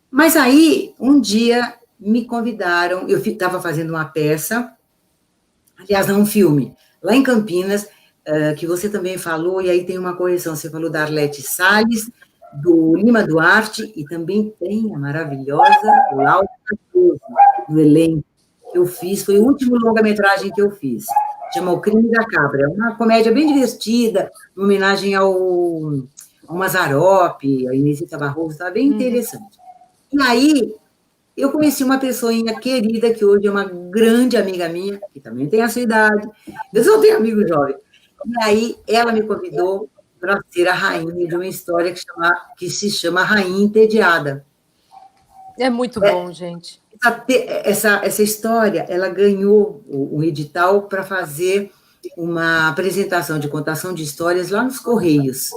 Mas aí, um dia, me convidaram, eu estava fazendo uma peça, aliás, não um filme, lá em Campinas, que você também falou, e aí tem uma correção, você falou da Arlete Salles, do Lima Duarte, e também tem a maravilhosa Laura Cardoso, no elenco, que eu fiz, foi o último longa-metragem que eu fiz, chama O Crime da Cabra, é uma comédia bem divertida, uma homenagem ao Mazzaropi, a Inesita Barroso, está bem interessante. E aí, eu conheci uma pessoinha querida, que hoje é uma grande amiga minha, que também tem a sua idade. Eu só tenho amigo jovem. E aí, ela me convidou para ser a rainha de uma história que se chama Rainha Entediada.
É muito bom, gente.
Essa história, ela ganhou um edital para fazer uma apresentação de contação de histórias lá nos Correios.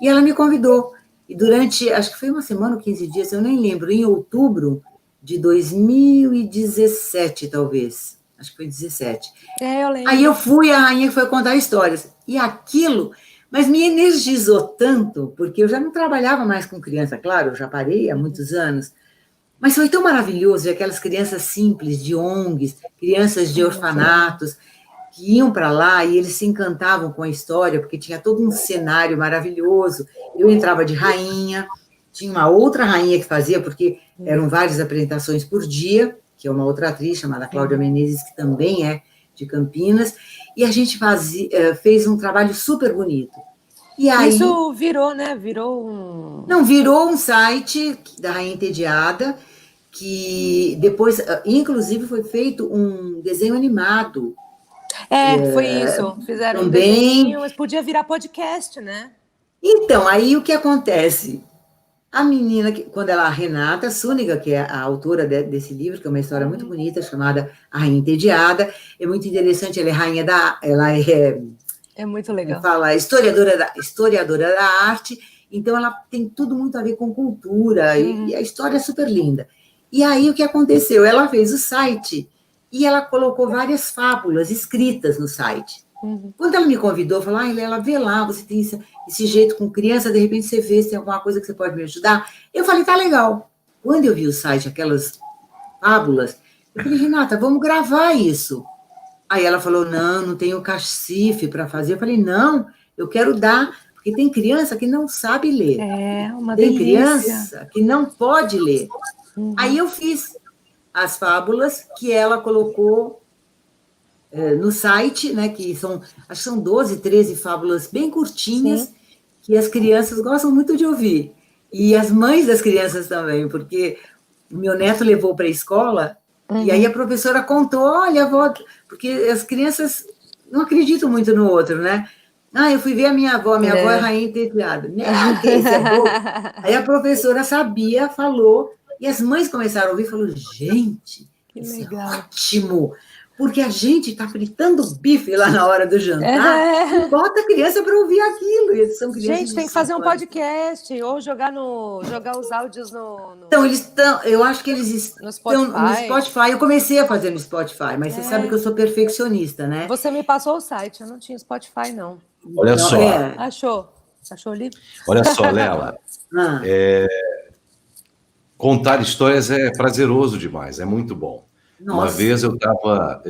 E ela me convidou. E durante, acho que foi uma semana ou 15 dias, eu nem lembro, em outubro de 2017, talvez. acho que foi 17.
Eu lembro.
Aí eu fui, a rainha foi contar histórias. E aquilo, mas me energizou tanto, porque eu já não trabalhava mais com criança, claro, eu já parei há muitos anos, mas foi tão maravilhoso ver aquelas crianças simples de ONGs, crianças de orfanatos, que iam para lá e eles se encantavam com a história, porque tinha todo um cenário maravilhoso. Eu entrava de rainha, tinha uma outra rainha que fazia, porque eram várias apresentações por dia, que é uma outra atriz chamada Cláudia Menezes, que também é de Campinas, e a gente fez um trabalho super bonito. E aí,
isso virou, né? Virou um...
Não, virou um site da Rainha Entediada, que depois, inclusive, foi feito um desenho animado.
Foi isso. Fizeram
também.
Um desenho, mas podia virar podcast, né?
Então, aí o que acontece? A menina, quando ela, a Renata Zúñiga, que é a autora desse livro, que é uma história muito bonita, chamada A Rainha Entediada, é muito interessante, ela é rainha ela
é muito legal.
Fala historiadora da arte, então ela tem tudo muito a ver com cultura, e a história é super linda. E aí o que aconteceu? Ela fez o site e ela colocou várias fábulas escritas no site. Quando ela me convidou, falou, ela vê lá, você tem esse jeito com criança, de repente você vê se tem alguma coisa que você pode me ajudar. Eu falei, tá legal. Quando eu vi o site, aquelas fábulas, eu falei, Renata, vamos gravar isso. Aí ela falou, não tenho cacife para fazer. Eu falei, não, eu quero dar, porque tem criança que não sabe ler.
Uma
tem
delícia.
Criança que não pode ler. Aí eu fiz as fábulas que ela colocou no site, né, acho que são 12, 13 fábulas bem curtinhas, que as crianças gostam muito de ouvir. E as mães das crianças também, porque o meu neto levou para a escola, e aí a professora contou, olha, avó, porque as crianças não acreditam muito no outro, né? Eu fui ver a minha avó é rainha entediada. Aí a professora sabia, falou, e as mães começaram a ouvir e falaram, gente, isso é ótimo, porque a gente está fritando bife lá na hora do jantar e bota a criança para ouvir aquilo. E são crianças
gente, tem que fazer um podcast ou jogar os áudios no...
Então, eu acho que eles estão no Spotify. Eu comecei a fazer no Spotify, mas você sabe que eu sou perfeccionista, né?
Você me passou o site, eu não tinha Spotify, não.
Olha só.
Achou o livro?
Olha só, Lela. Contar histórias é prazeroso demais, é muito bom. Nossa. Uma vez eu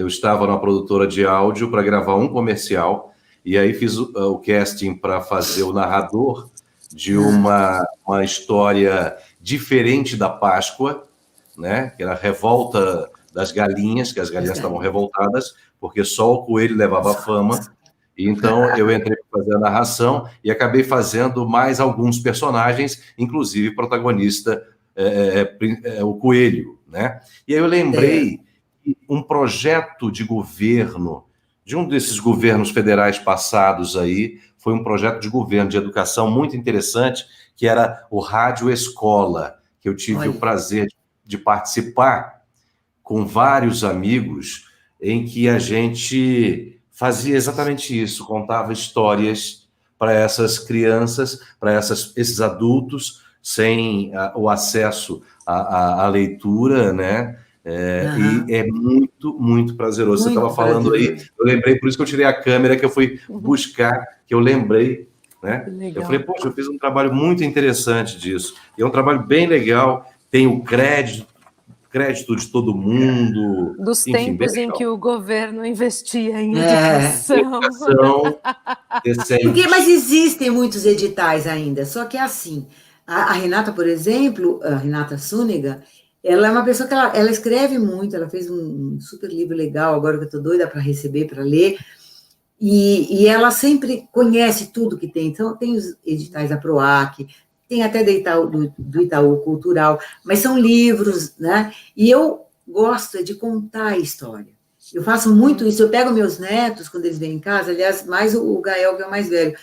estava numa produtora de áudio para gravar um comercial, e aí fiz o casting para fazer o narrador de uma história diferente da Páscoa, né? Que era a revolta das galinhas, que as galinhas estavam revoltadas, porque só o coelho levava fama. E então eu entrei para fazer a narração e acabei fazendo mais alguns personagens, inclusive o protagonista, o coelho, né? E aí eu lembrei que um projeto de governo, de um desses governos federais passados aí, foi um projeto de governo de educação muito interessante, que era o Rádio Escola, que eu tive o prazer de participar com vários amigos, em que a gente fazia exatamente isso, contava histórias para essas crianças, para esses adultos, sem o acesso à leitura, né? E é muito, muito prazeroso. Você estava falando aí, eu lembrei, por isso que eu tirei a câmera, que eu fui buscar, que eu lembrei, né? Eu falei, poxa, eu fiz um trabalho muito interessante disso. E é um trabalho bem legal, tem o crédito de todo mundo.
Dos tempos em que o governo investia em educação.
Mas existem muitos editais ainda, só que é assim, a Renata, por exemplo, a Renata Zúñiga, ela é uma pessoa que ela escreve muito, ela fez um super livro legal, agora que eu estou doida para receber, para ler, e ela sempre conhece tudo que tem. Então, tem os editais da PROAC, tem até do Itaú Cultural, mas são livros, né? E eu gosto de contar a história. Eu faço muito isso, eu pego meus netos, quando eles vêm em casa, aliás, mais o Gael, que é o mais velho,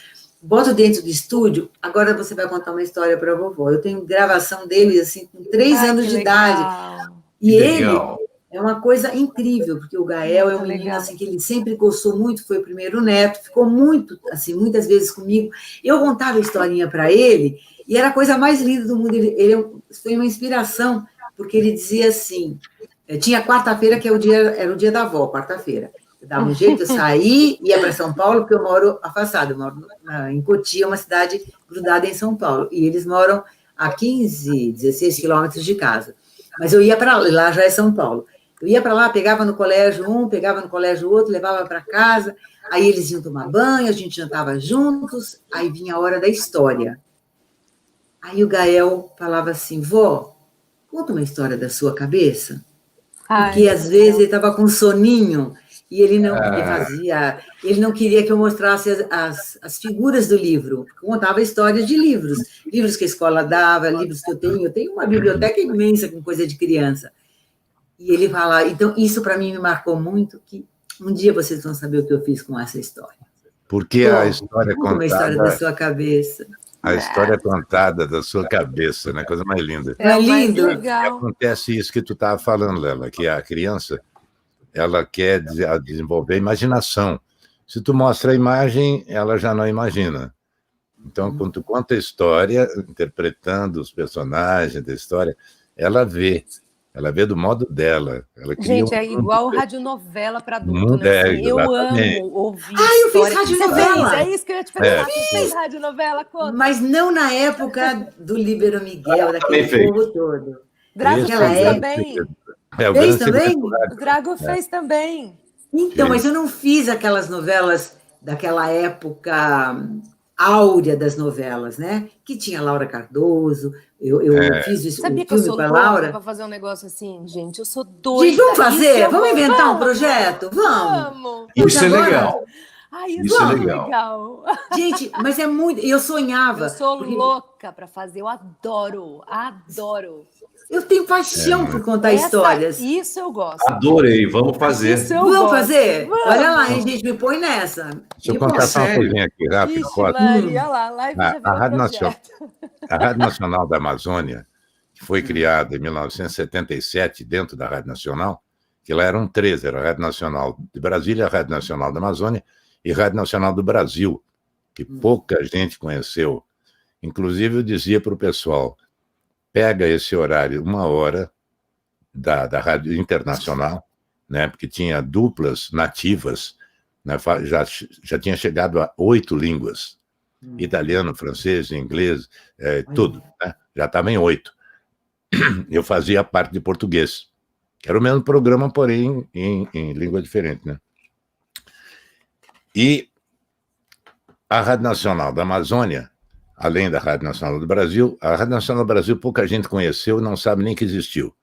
boto dentro do estúdio, agora você vai contar uma história para a vovó. Eu tenho gravação dele, assim, com 3 anos de idade. E ele é uma coisa incrível, porque o Gael é um menino assim, que ele sempre gostou muito, foi o primeiro neto, ficou muito, assim, muitas vezes comigo. Eu contava a historinha para ele, e era a coisa mais linda do mundo. Ele foi uma inspiração, porque ele dizia assim, Tinha quarta-feira, que era o dia da avó, quarta-feira. Eu dava um jeito, eu saí, ia para São Paulo, porque eu moro afastado, eu moro em Cotia, uma cidade grudada em São Paulo, e eles moram a 15, 16 quilômetros de casa. Mas eu ia para lá, já é São Paulo. Eu ia para lá, pegava no colégio um, pegava no colégio outro, levava para casa, aí eles iam tomar banho, a gente jantava juntos, aí vinha a hora da história. Aí o Gael falava assim, vó, conta uma história da sua cabeça. Porque às vezes ele estava com soninho e ele não queria que eu mostrasse as figuras do livro. Eu contava histórias de livros que a escola dava, livros que eu tenho uma biblioteca imensa com coisa de criança. E ele fala, então isso para mim me marcou muito, que um dia vocês vão saber o que eu fiz com essa história.
Porque a história contada...
Uma história da sua cabeça.
A história contada da sua cabeça, né? Coisa mais linda.
É lindo.
E acontece isso que tu estava falando, Lela, que a criança, ela quer desenvolver imaginação. Se tu mostra a imagem, ela já não imagina. Então, quando tu conta a história, interpretando os personagens da história, ela vê do modo dela. Ela
gente, é igual radionovela para adulto, né? Assim, eu amo ouvir
eu fiz radionovela!
É isso que eu ia te perguntar. Você fez radionovela? Conta.
Mas não na época do Líbero Miguel, daquele povo todo.
Drago fez também.
Fez também?
O Drago fez também.
Então, mas eu não fiz aquelas novelas daquela época áurea das novelas, né? Que tinha Laura Cardoso, eu fiz isso.
Sabia que eu sou louca para fazer um negócio assim, gente? Eu sou doida.
Gente, vamos fazer? Vamos inventar um projeto? Vamos!
Isso é legal.
Ai,
isso é legal.
Gente, mas é muito... Eu sonhava.
Eu sou louca para fazer, eu adoro.
Eu tenho paixão por contar histórias.
Isso eu gosto.
Adorei, vamos fazer.
Vamos fazer? Vamos. Olha lá, hein, gente, me põe nessa.
Deixa eu contar só uma coisinha aqui, rápido.
Maria, lá, live
a Rádio Nacional da Amazônia, que foi criada em 1977 dentro da Rádio Nacional, que lá eram três, era a Rádio Nacional de Brasília, a Rádio Nacional da Amazônia e a Rádio Nacional do Brasil, que pouca gente conheceu. Inclusive, eu dizia para o pessoal, pega esse horário, 1 hora da Rádio Internacional, né, porque tinha duplas nativas, né, já tinha chegado a 8 línguas, italiano, francês, inglês, tudo, né, já estava em 8. Eu fazia a parte de português, que era o mesmo programa, porém em língua diferente, né? E a Rádio Nacional da Amazônia, além da Rádio Nacional do Brasil, a Rádio Nacional do Brasil pouca gente conheceu e não sabe nem que existiu,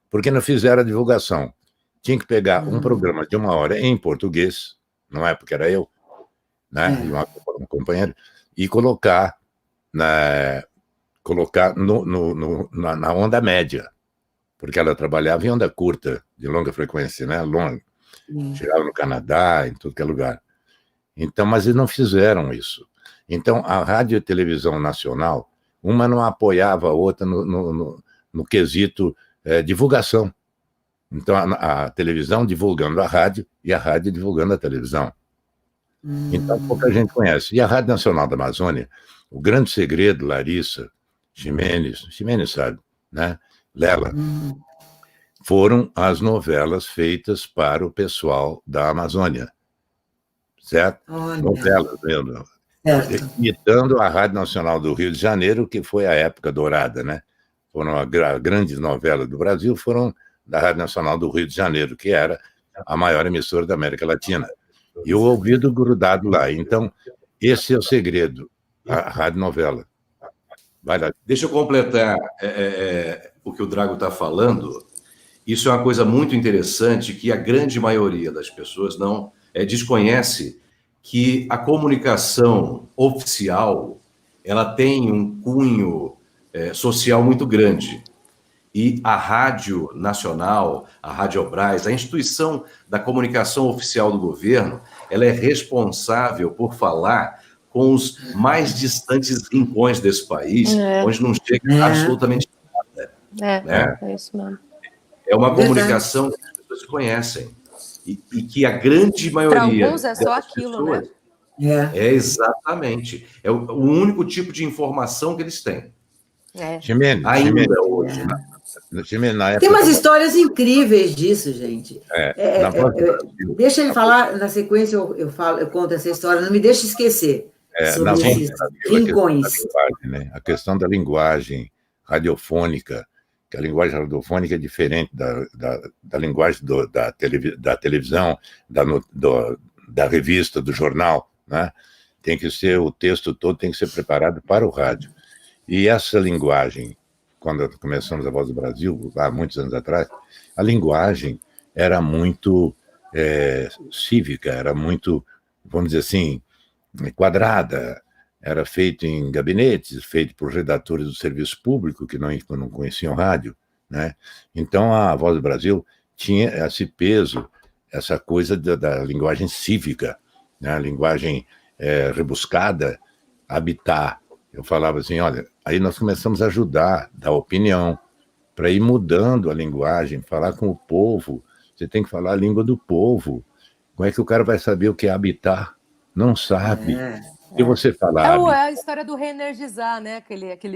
porque não fizeram a divulgação. Tinha que pegar um programa de 1 hora em português, não é porque era eu, né, um companheiro, e colocar na onda média, porque ela trabalhava em onda curta, de longa frequência, né, longa. Chegava no Canadá, em tudo que é lugar. Então, mas eles não fizeram isso. Então, a Rádio e Televisão Nacional, uma não apoiava a outra no quesito divulgação. Então, a televisão divulgando a rádio e a rádio divulgando a televisão. Então, pouca gente conhece. E a Rádio Nacional da Amazônia, o grande segredo, Larissa, Ximenes sabe, né? Lela, foram as novelas feitas para o pessoal da Amazônia. Certo? Novelas mesmo. Imitando a Rádio Nacional do Rio de Janeiro, que foi a época dourada, né? Foram as grandes novelas do Brasil, foram da Rádio Nacional do Rio de Janeiro, que era a maior emissora da América Latina. E o ouvido grudado lá. Então, esse é o segredo, a rádio novela. Vai lá.
Deixa eu completar o que o Drago está falando. Isso é uma coisa muito interessante que a grande maioria das pessoas não desconhece, que a comunicação oficial ela tem um cunho social muito grande. E a Rádio Nacional, a Radiobras, a instituição da comunicação oficial do governo, ela é responsável por falar com os mais distantes rincões desse país, onde não chega absolutamente nada.
É isso mesmo.
É uma comunicação que as pessoas se conhecem. E que a grande maioria...
Para alguns é só aquilo,
pessoas,
né?
Exatamente. É o único tipo de informação que eles têm.
Ximenes,
ainda hoje.
Na época
Tem umas histórias incríveis disso, gente.
na Voz do Brasil,
Deixa ele falar, na sequência eu conto essa história, não me deixe esquecer
na
sobre
Voz
esses
do Brasil,
rincões.
né? A questão da linguagem radiofônica, que a linguagem radiofônica é diferente da linguagem da televisão, da revista, do jornal, né? Tem que ser, o texto todo tem que ser preparado para o rádio. E essa linguagem, quando começamos a Voz do Brasil, há muitos anos atrás, a linguagem era muito cívica, era muito, vamos dizer assim, quadrada, era feito em gabinetes, feito por redatores do serviço público, que não conheciam rádio, né? Então, a Voz do Brasil tinha esse peso, essa coisa da linguagem cívica, né? A linguagem rebuscada, habitar. Eu falava assim, olha, aí nós começamos a ajudar, dar opinião, para ir mudando a linguagem, falar com o povo. Você tem que falar a língua do povo. Como é que o cara vai saber o que é habitar? Não sabe. Se você falar...
É a história do reenergizar, né? Aquele que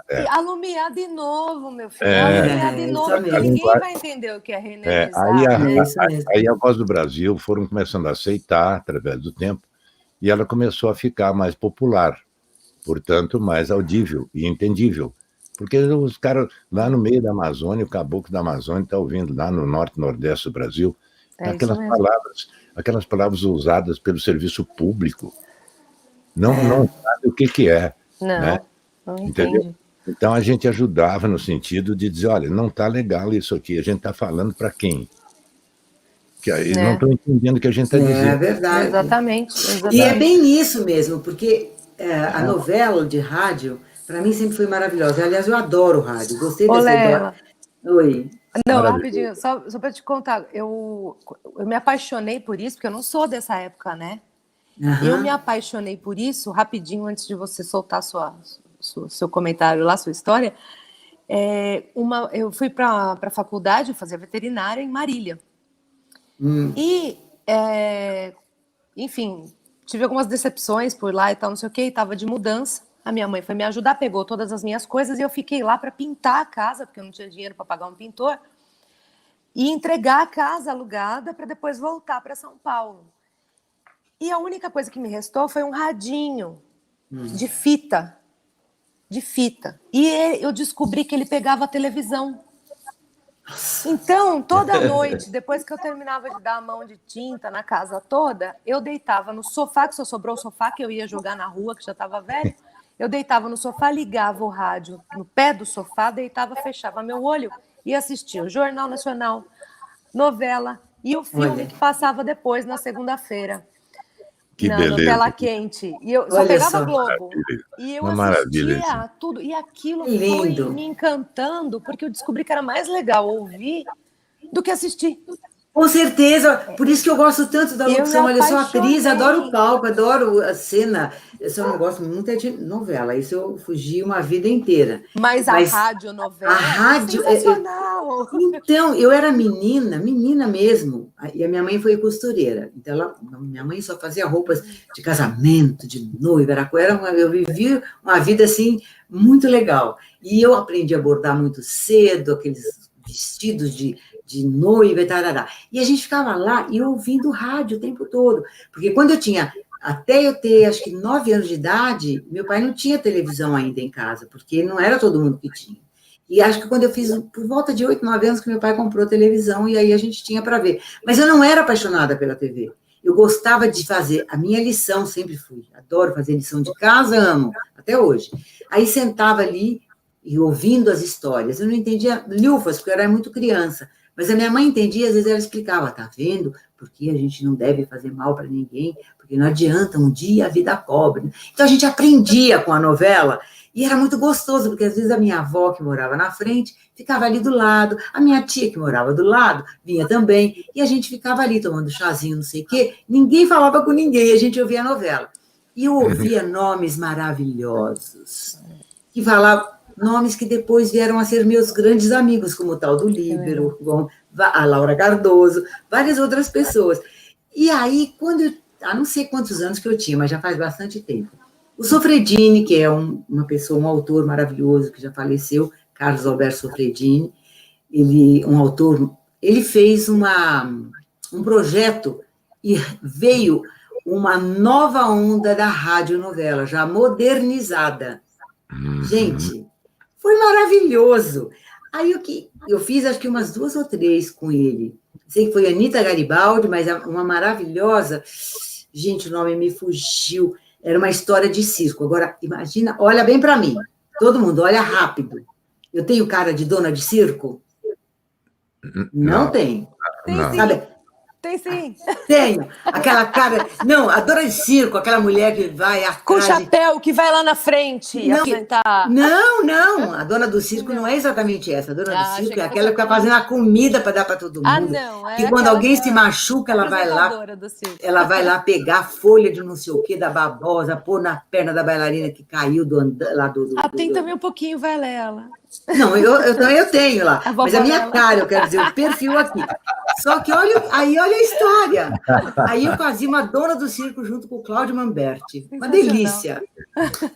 É,
alumiar de novo, meu filho. Alumiar de novo, porque ninguém vai entender o que é reenergizar.
Aí a Voz do Brasil foram começando a aceitar, através do tempo, e ela começou a ficar mais popular, portanto, mais audível e entendível. Porque os caras lá no meio da Amazônia, o caboclo da Amazônia está ouvindo lá no norte, nordeste do Brasil, aquelas palavras usadas pelo serviço público. Não sabe o que é. Né?
Não
entendeu?
Entende.
Então a gente ajudava no sentido de dizer, olha, não está legal isso aqui, a gente está falando para quem? Que aí não estão entendendo o que a gente está dizendo.
É verdade.
Exatamente.
E é bem isso mesmo, porque a novela de rádio, para mim, sempre foi maravilhosa. Aliás, eu adoro rádio, gostei dessa ideia. Oi.
Não, rapidinho, só para te contar, eu me apaixonei por isso, porque eu não sou dessa época, né? Eu me apaixonei por isso, rapidinho, antes de você soltar seu comentário lá, sua história. Eu fui para a faculdade fazer veterinária em Marília. E, enfim, tive algumas decepções por lá e tal, não sei o quê, e estava de mudança. A minha mãe foi me ajudar, pegou todas as minhas coisas e eu fiquei lá para pintar a casa, porque eu não tinha dinheiro para pagar um pintor, e entregar a casa alugada para depois voltar para São Paulo. E a única coisa que me restou foi um radinho de fita. E eu descobri que ele pegava a televisão. Então, toda noite, depois que eu terminava de dar a mão de tinta na casa toda, eu deitava no sofá, que só sobrou o sofá que eu ia jogar na rua, que já estava velho. Eu deitava no sofá, ligava o rádio no pé do sofá, deitava, fechava meu olho e assistia o Jornal Nacional, novela e o filme que passava depois, na segunda-feira.
Que
No
beleza.
Tela Quente. E eu só pegava Globo. E eu assistia tudo. E aquilo foi me encantando, porque eu descobri que era mais legal ouvir do que assistir.
Com certeza, por isso que eu gosto tanto da locução. Olha, eu sou atriz, adoro o palco, adoro a cena. Eu só não gosto muito de novela, isso eu fugi uma vida inteira.
Mas a radionovela é sensacional.
Então, eu era menina mesmo, e a minha mãe foi costureira. Então, minha mãe só fazia roupas de casamento, de noiva, eu vivi uma vida assim muito legal. E eu aprendi a bordar muito cedo, aqueles vestidos de noiva e tarará. E a gente ficava lá e ouvindo rádio o tempo todo. Porque quando até eu ter, acho que 9 anos de idade, meu pai não tinha televisão ainda em casa, porque não era todo mundo que tinha. E acho que quando eu fiz, por volta de 8, 9 anos, que meu pai comprou televisão, e aí a gente tinha para ver. Mas eu não era apaixonada pela TV. Eu gostava de fazer a minha lição, sempre fui. Adoro fazer lição de casa, amo, até hoje. Aí sentava ali e ouvindo as histórias. Eu não entendia lufas, porque eu era muito criança. Mas a minha mãe entendia, às vezes ela explicava, tá vendo? Porque a gente não deve fazer mal para ninguém, porque não adianta, um dia a vida cobre. Então a gente aprendia com a novela, e era muito gostoso, porque às vezes a minha avó, que morava na frente, ficava ali do lado, a minha tia, que morava do lado, vinha também, e a gente ficava ali tomando chazinho, não sei o quê, ninguém falava com ninguém, a gente ouvia a novela. E eu ouvia nomes maravilhosos, que falavam, nomes que depois vieram a ser meus grandes amigos, como o tal do Líbero, a Laura Cardoso, várias outras pessoas. E aí, não sei quantos anos que eu tinha, mas já faz bastante tempo, O Sofredini, que é uma pessoa, um autor maravilhoso que já faleceu, Carlos Alberto Sofredini, um autor, ele fez um projeto e veio uma nova onda da radionovela, já modernizada. Gente, foi maravilhoso. Aí eu fiz acho que umas 2 ou 3 com ele. Sei que foi Anita Garibaldi, mas uma maravilhosa. Gente, o nome me fugiu. Era uma história de circo. Agora, imagina, olha bem para mim. Todo mundo, olha rápido. Eu tenho cara de dona de circo? Não tenho.
Tem sim.
Sabe?
Tem sim.
Tenho. Aquela cara... Não, a dona de circo, aquela mulher que vai atrás...
Com chapéu, que vai lá na frente
Não,
apresentar.
Não. A dona do circo não é exatamente essa. A dona do circo é aquela que está fazendo a comida para dar para todo mundo.
Ah, não.
Que quando alguém se machuca, ela vai lá pegar a folha de não sei o quê, da babosa, pôr na perna da bailarina que caiu lá do...
Tem também um pouquinho, vai, Lela.
Não, eu tenho lá. Mas a minha cara, eu quero dizer, o perfil aqui. Só que olha a história. Aí eu fazia uma dona do circo junto com o Cláudio Mamberti. Uma delícia.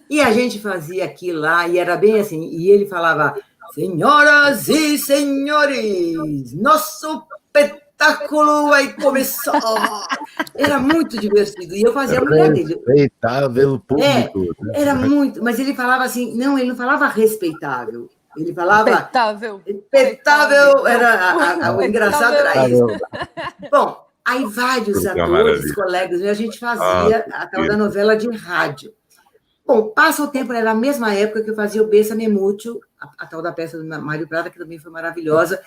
E a gente fazia aquilo lá, e era bem assim. E ele falava, senhoras e senhores, nosso espetáculo vai começar. Era muito divertido. E eu fazia a mulher dele.
Respeitável público.
Era muito. Mas ele falava assim, não, ele não falava respeitável. Ele falava... Respeitável. Era o engraçado era isso. Bom, aí vários atores, colegas, a gente fazia a tal da novela de rádio. Bom, passa o tempo, era a mesma época que eu fazia o Bessa Memúcio, a tal da peça do Mário Prata, que também foi maravilhosa.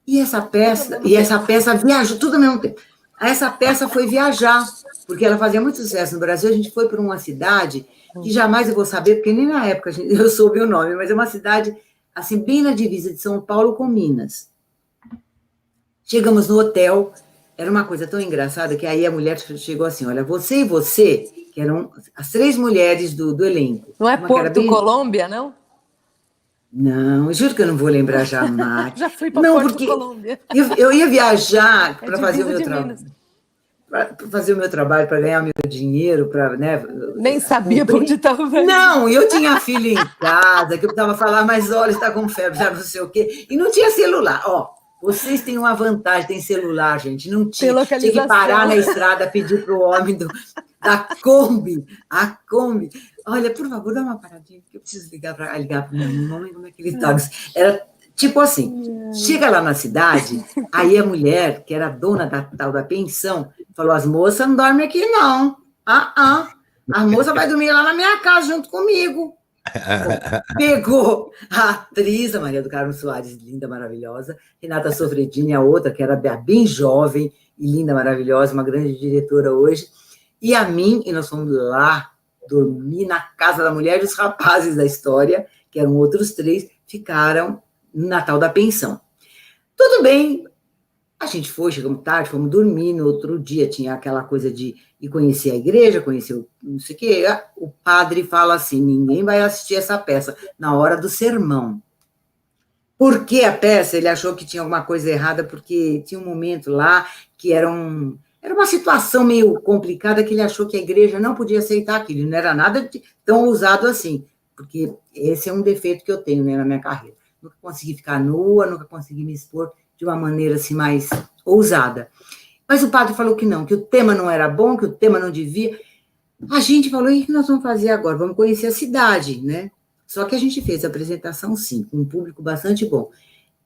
E essa peça viajou tudo ao mesmo tempo. Essa peça foi viajar, porque ela fazia muito sucesso no Brasil. A gente foi para uma cidade que jamais eu vou saber, porque nem na época eu soube o nome, mas é uma cidade assim, bem na divisa de São Paulo com Minas. Chegamos no hotel, era uma coisa tão engraçada que aí a mulher chegou assim, olha, você e você, que eram as 3 mulheres do elenco.
Não é Porto Colômbia, não?
Não, juro que eu não vou lembrar jamais.
Já fui para Porto Colômbia.
Eu ia viajar para fazer o meu trabalho. Para fazer o meu trabalho, para ganhar o meu dinheiro, para, né?
Nem sabia por onde estava.
Não, eu tinha filho em casa, que eu precisava falar, mas olha, está com febre, já não sei o quê. E não tinha celular. Ó, vocês têm uma vantagem, tem celular, gente. Não tinha. Tinha que parar na estrada, pedir para o homem da Kombi, a Kombi. Olha, por favor, dá uma paradinha, que eu preciso ligar para o meu irmão, como é que ele está. Era tipo assim, chega lá na cidade, aí a mulher, que era dona da tal da pensão, falou, as moças não dormem aqui, não. A moça vai dormir lá na minha casa, junto comigo. Pegou a atriz, a Maria do Carmo Soares, linda, maravilhosa, Renata Sofredini, a outra, que era bem jovem e linda, maravilhosa, uma grande diretora hoje, e a mim, e nós fomos lá dormir na casa da mulher, e os rapazes da história, que eram outros 3, ficaram no Natal da pensão. Tudo bem, a gente foi, chegamos tarde, fomos dormir, no outro dia tinha aquela coisa de ir conhecer a igreja, conhecer o não sei o quê. O padre fala assim, ninguém vai assistir essa peça na hora do sermão. Por que a peça? Ele achou que tinha alguma coisa errada, porque tinha um momento lá que era uma situação meio complicada, que ele achou que a igreja não podia aceitar aquilo, não era nada tão ousado assim, porque esse é um defeito que eu tenho, né, na minha carreira. Nunca consegui ficar nua, nunca consegui me expor de uma maneira assim mais ousada. Mas o padre falou que não, que o tema não era bom, que o tema não devia. A gente falou, e o que nós vamos fazer agora? Vamos conhecer a cidade, né? Só que a gente fez a apresentação, sim, com um público bastante bom.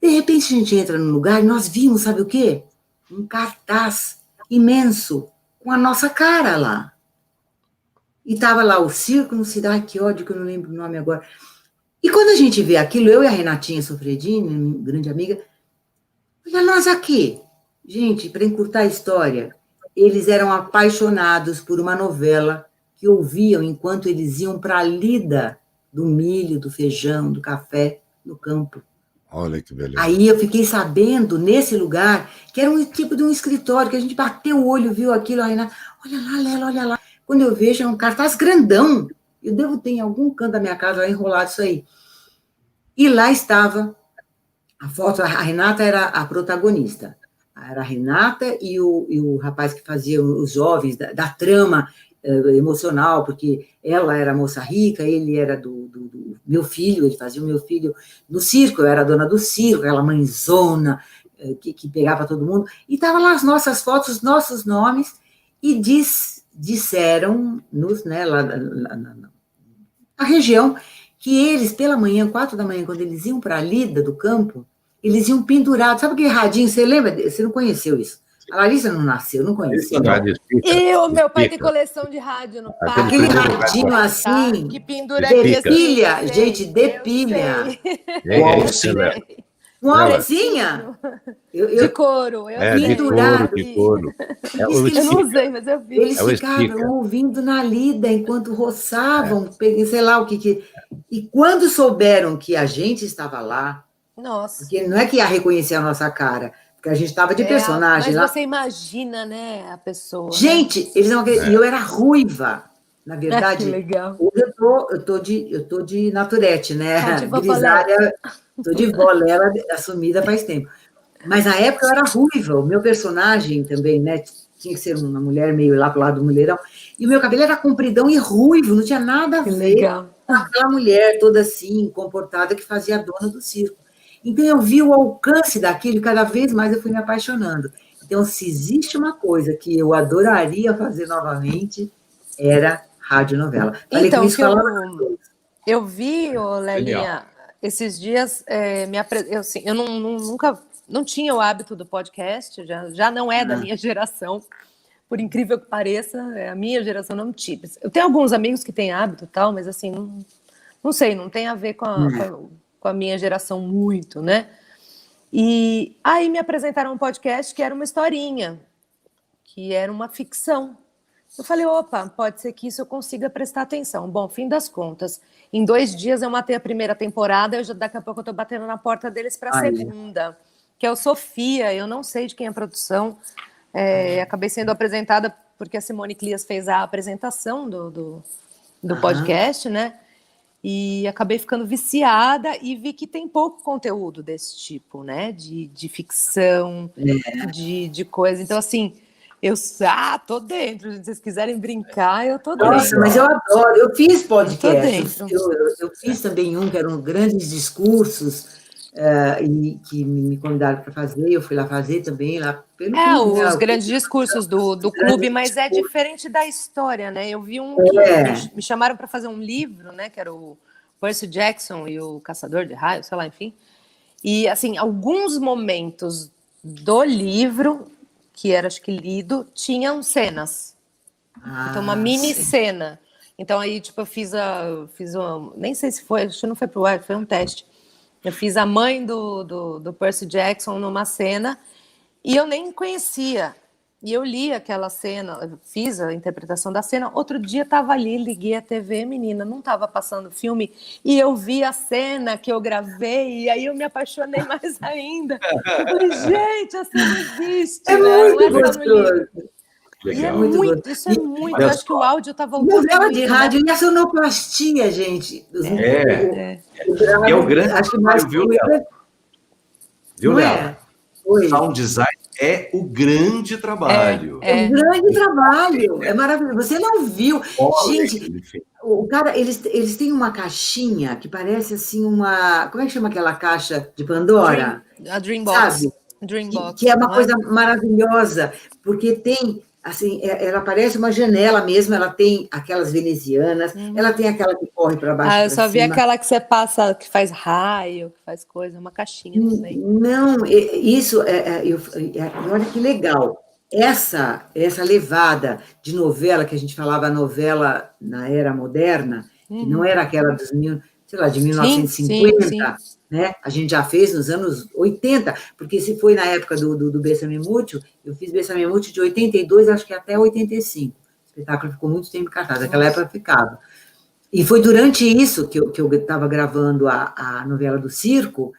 De repente, a gente entra num lugar e nós vimos, sabe o quê? Um cartaz imenso, com a nossa cara lá. E estava lá o circo, não sei, ai, que ódio, que eu não lembro o nome agora. E quando a gente vê aquilo, eu e a Renatinha Sofredini, minha grande amiga, olha nós aqui. Gente, para encurtar a história, eles eram apaixonados por uma novela que ouviam enquanto eles iam para a lida do milho, do feijão, do café, no campo.
Olha que beleza.
Aí eu fiquei sabendo, nesse lugar, que era um tipo de um escritório, que a gente bateu o olho, viu aquilo, aí, olha lá, Lela, olha lá. Quando eu vejo, é um cartaz grandão. Eu devo ter em algum canto da minha casa lá enrolado isso aí. E lá estava a foto, a Renata era a protagonista. Era a Renata e o rapaz que fazia os jovens da trama, emocional, porque ela era moça rica, ele era do meu filho, ele fazia o meu filho no circo, eu era a dona do circo, aquela mãezona que pegava todo mundo, e estavam lá as nossas fotos, os nossos nomes, e disseram, né, lá na região, que eles, pela manhã, 4 da manhã, quando eles iam para a lida do campo, eles iam pendurados. Sabe aquele radinho? Você lembra? Você não conheceu isso. A Larissa não nasceu, não conhecia.
Meu pai tem coleção de rádio no parque.
Aquele radinho assim,
que pendura
de
aqui.
pilha, gente, de pilha. Com alcinha?
De couro.
De couro.
Eu não usei, mas eu vi.
Eles ficavam ouvindo na lida enquanto roçavam, sei lá o que. E quando souberam que a gente estava lá,
nossa,
porque não é que ia reconhecer a nossa cara, porque a gente estava de personagem lá.
Mas você imagina, né, a pessoa.
Gente,
né?
Eles não acreditam. E eu era ruiva, na verdade.
Que legal.
Hoje eu tô de naturete, né?
Grisalha.
Tô de volela assumida faz tempo. Mas na época eu era ruiva, o meu personagem também, né? Tinha que ser uma mulher meio lá pro lado do mulherão. E o meu cabelo era compridão e ruivo, não tinha nada a ver com aquela mulher toda assim, comportada, que fazia a dona do circo. Então eu vi o alcance daquilo e cada vez mais eu fui me apaixonando. Então, se existe uma coisa que eu adoraria fazer novamente, era radionovela. Falei
então,
com isso,
eu vi, Lelinha, esses dias, eu nunca não tinha o hábito do podcast, já não é da minha geração, por incrível que pareça, a minha geração não tinha. Eu tenho alguns amigos que têm hábito e tal, mas assim, não sei, não tem a ver com a minha geração muito, né? E aí me apresentaram um podcast que era uma historinha, que era uma ficção. Eu falei, opa, pode ser que isso eu consiga prestar atenção. Bom, fim das contas, em 2 dias eu matei a primeira temporada, daqui a pouco eu estou batendo na porta deles para a segunda, que é o Sofia, eu não sei de quem é a produção, acabei sendo apresentada porque a Simone Clias fez a apresentação do podcast, né? E acabei ficando viciada e vi que tem pouco conteúdo desse tipo, né? De ficção, de coisa. Então, assim, eu tô dentro. Se vocês quiserem brincar, eu tô dentro.
Nossa, mas eu adoro. Eu fiz podcast. Eu fiz também que eram grandes discursos e que me convidaram para fazer. Eu fui lá fazer também, lá pelo clube,
os grandes discursos do clube, mas é diferente da história, né? Eu vi que me chamaram para fazer um livro, né? Que era o Percy Jackson e o Caçador de Raios, sei lá, enfim. E, assim, alguns momentos do livro, que era, acho que lido, tinham cenas. Então, uma mini cena. Então, aí, tipo, eu fiz uma... Nem sei se foi, acho que não foi pro ar, foi um teste. Eu fiz a mãe do Percy Jackson numa cena e eu nem conhecia. E eu li aquela cena, fiz a interpretação da cena. Outro dia estava ali, liguei a TV, menina, não estava passando filme, e eu vi a cena que eu gravei, e aí eu me apaixonei mais ainda. Eu falei, gente, a cena existe,
né? Muito gostoso.
E é muito, isso é muito. Eu acho que o áudio está voltando.
Novela de rádio e a sonoplastia, gente.
É o grande.
Acho que mais
viu, Léo? Sound design é o grande trabalho.
É um grande trabalho. É maravilhoso. Você não viu? Gente, o cara, eles têm uma caixinha que parece assim uma... Como é que chama aquela caixa de Pandora?
A Dreambox.
Sabe?
Dreambox.
Que é uma coisa maravilhosa, porque tem... Assim, ela parece uma janela mesmo, ela tem aquelas venezianas, ela tem aquela que corre para baixo.
Eu só vi aquela que você passa, que faz raio, que faz coisa, uma caixinha também.
Não, isso olha que legal. Essa levada de novela que a gente falava, novela na era moderna, que não era aquela de 1950, sim. Né? A gente já fez nos anos 80, porque se foi na época do Bessame Mútil, eu fiz Bessame Mútil de 82, acho que até 85. O espetáculo ficou muito tempo em cartaz, naquela época ficava. E foi durante isso que eu estava gravando a novela do circo,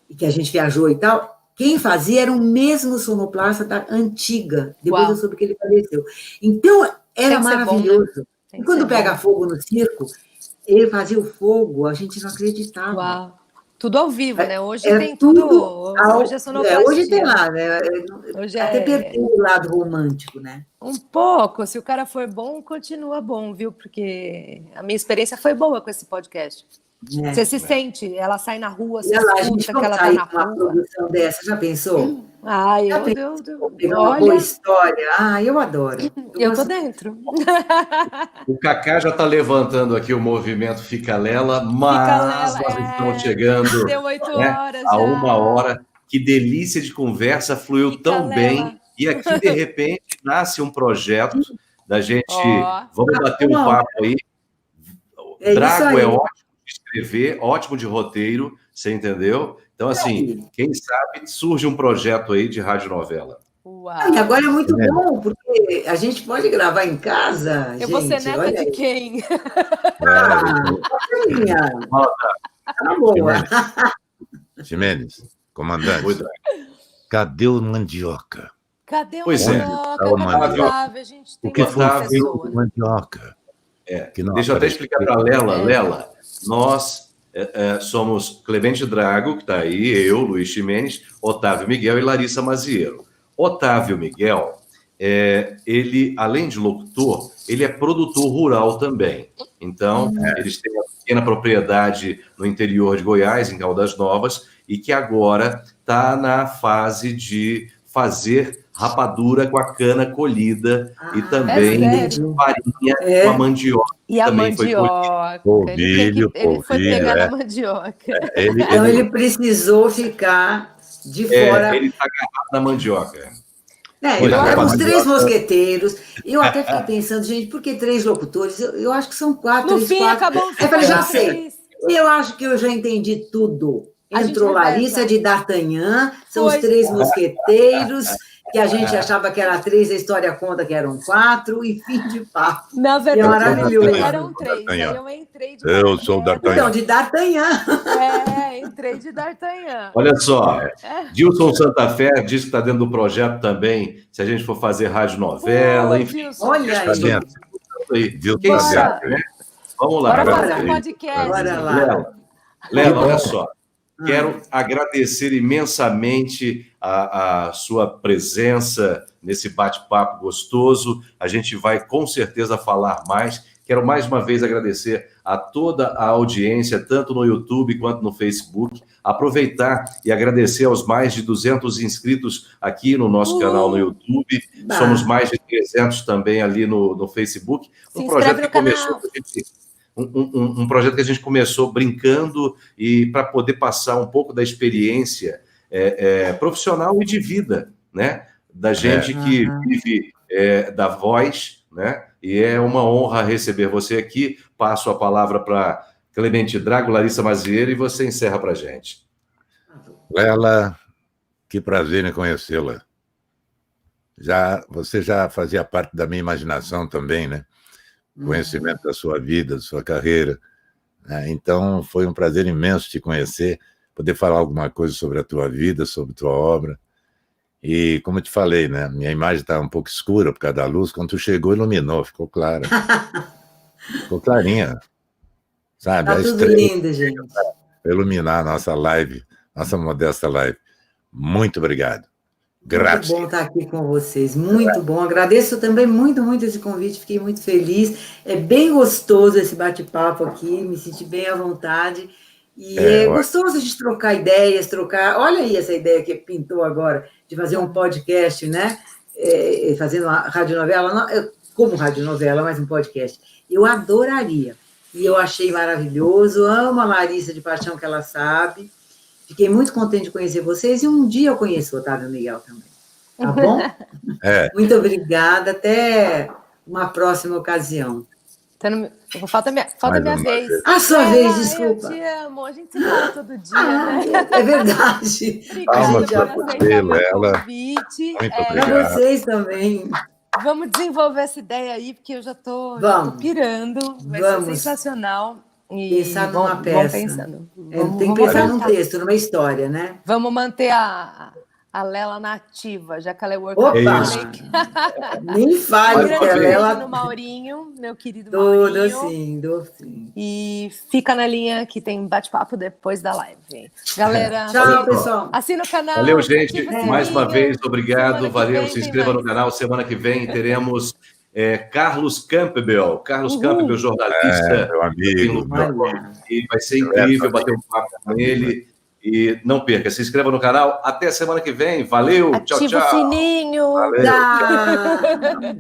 e que a gente viajou e tal. Quem fazia era o mesmo sonoplasta da antiga, depois eu soube que ele faleceu. Então, era maravilhoso. Bom, né? E quando pega fogo no circo, ele fazia o fogo, a gente não acreditava.
Tudo ao vivo, né? Hoje
É
tem
tudo
tudo. Hoje é sonoplastia.
hoje tem lá, né?
Hoje
Até
é
perdeu o lado romântico, né?
um pouco. Se o cara for bom, continua bom, viu? Porque a minha experiência foi boa com esse podcast. Você se sente, ela sai na rua, você
E lá, a gente
escuta que
não
ela tá
sai
na
com uma
rua.
produção dessa, já pensou?
Ai,
Já
eu
pegar uma boa
olha,
história. Eu adoro.
eu tô
gosto.
dentro.
O Kaká já está levantando aqui o movimento Fica Lela,
Fica
mas
Lela,
nós estamos chegando,
deu 8
né,
horas
a
já.
1 hora. Que delícia de conversa, fluiu
Fica
tão bem.
Lela.
E aqui, de repente, nasce um projeto da gente.
Ó.
Vamos bater um papo aí.
É isso
Drago
aí.
é ótimo de escrever, ótimo de roteiro, você entendeu? Então, assim, quem sabe surge um projeto aí de radionovela.
Uau.
E agora é muito bom, porque a gente pode gravar em casa,
Eu
gente.
vou ser neta
olha
de
aí.
quem?
Bacaninha. Tá boa.
Ximenes, comandante,
Oi,
cadê o mandioca?
Cadê o
Pois é.
mandioca?
Tá o
Cadê o
mandioca?
Otávio? A gente tem
O que
mais
foi
uma
Otávio?
feito
pessoa,
com
né?
mandioca? Que não
Deixa eu até
apareceu.
explicar para a Lela.
É.
Lela, nós somos Clemente Drago, que está aí, eu, Luiz Ximenes, Otávio Miguel e Larissa Maziero. Otávio Miguel, ele, além de locutor, ele é produtor rural também. Então, eles têm uma pequena propriedade no interior de Goiás, em Caldas Novas, e que agora está na fase de fazer rapadura com a cana colhida e também
sério?
farinha com a mandioca.
E a
Também foi
mandioca.
Polvilho,
Ele foi pegar
polvilho,
na mandioca.
Então ele precisou ficar de fora.
Ele está agarrado na mandioca.
Ele
Olha,
era
a
os três
mandioca-
mosqueteiros. Eu até fiquei pensando, gente, por que 3 locutores? Eu acho que são 4,
No
3,
fim,
4.
acabou
Aí eu falei, já
ficando
sei.
3.
Eu acho que eu já entendi tudo.
A gente
Entrou
reversa.
Larissa de D'Artagnan, são os
Foi.
3 mosqueteiros, que a gente achava que era 3, a história conta que eram 4, e fim de papo.
Na verdade,
maravilhoso.
eram 3. Aí
D'Artagnan.
eu entrei de
Eu sou o
paraquedas.
Então, de D'Artagnan.
Entrei de D'Artagnan.
Olha só, Dilson Santa Fé diz que está dentro do projeto também, se a gente for fazer radionovela, enfim.
Dilson.
Olha
Tá
aí.
dentro.
Aí.
Dilson
Quem
Bora.
sabe, né? Vamos lá.
Bora
Agora
fazer um
sim.
podcast.
Bora lá.
Lela, olha só. Quero agradecer imensamente a sua presença nesse bate-papo gostoso. A gente vai com certeza falar mais. Quero mais uma vez agradecer a toda a audiência, tanto no YouTube quanto no Facebook. Aproveitar e agradecer aos mais de 200 inscritos aqui no nosso canal no YouTube. Somos mais de 300 também ali no Facebook.
Se inscreve no canal.
Um projeto que a gente começou brincando e para poder passar um pouco da experiência profissional e de vida, né? Da gente que vive da voz, né? E é uma honra receber você aqui. Passo a palavra para Clemente Drago, Larissa Maziero, e você encerra para a gente.
Lela, que prazer em conhecê-la. Você já fazia parte da minha imaginação também, né? Conhecimento da sua vida, da sua carreira. Então, foi um prazer imenso te conhecer, poder falar alguma coisa sobre a tua vida, sobre a tua obra. E, como eu te falei, né, minha imagem estava um pouco escura por causa da luz. Quando tu chegou, iluminou, ficou clara. Ficou clarinha. Sabe?
Tá tudo lindo, gente.
Para iluminar a nossa live, nossa modesta live. Muito obrigado. Graças.
Muito bom estar aqui com vocês, muito bom. Agradeço também muito, muito esse convite, fiquei muito feliz. É bem gostoso esse bate-papo aqui, me senti bem à vontade. E é gostoso a gente trocar ideias, Olha aí essa ideia que pintou agora, de fazer um podcast, né? Fazendo uma radionovela, como radionovela, mas um podcast. Eu adoraria. E eu achei maravilhoso, amo a Larissa de paixão, que ela sabe. Fiquei muito contente de conhecer vocês e um dia eu conheço o Otávio Miguel também. Tá bom? Muito obrigada. Até uma próxima ocasião.
Falta minha vez.
A sua vez, desculpa.
Eu te amo. A gente se fala todo dia, né?
É verdade.
Palmas para você, Lela.
Convite.
Muito
Para
obrigado.
vocês também.
Vamos desenvolver essa ideia aí, porque eu já tô pirando. Vai ser sensacional. E
pensar numa peça.
Vamos pensando.
Tem que pensar num texto, numa história, né?
Vamos manter a A Lela nativa, já que ela é
Opa!
workaholic.
Nem fale,
Mais
que
uma vez.
ela...
No Maurinho, meu querido
Dou
Maurinho.
sim, dou sim.
E fica na linha que tem bate-papo depois da live. Galera,
Tchau, pessoal.
assina o canal.
Valeu, gente.
ativa o
Mais uma
sininho.
vez, obrigado.
Semana que
Valeu.
vem
Se
tem
inscreva no
mais.
canal. Semana que vem teremos Carlos Campbell. Carlos
Uhul.
Campbell, jornalista.
Meu amigo,
Olha.
E vai ser incrível bater um papo com ele. E não perca, se inscreva no canal. Até semana que vem. Valeu. Tchau,
Ativa o
tchau.
sininho.
Valeu.
Tchau.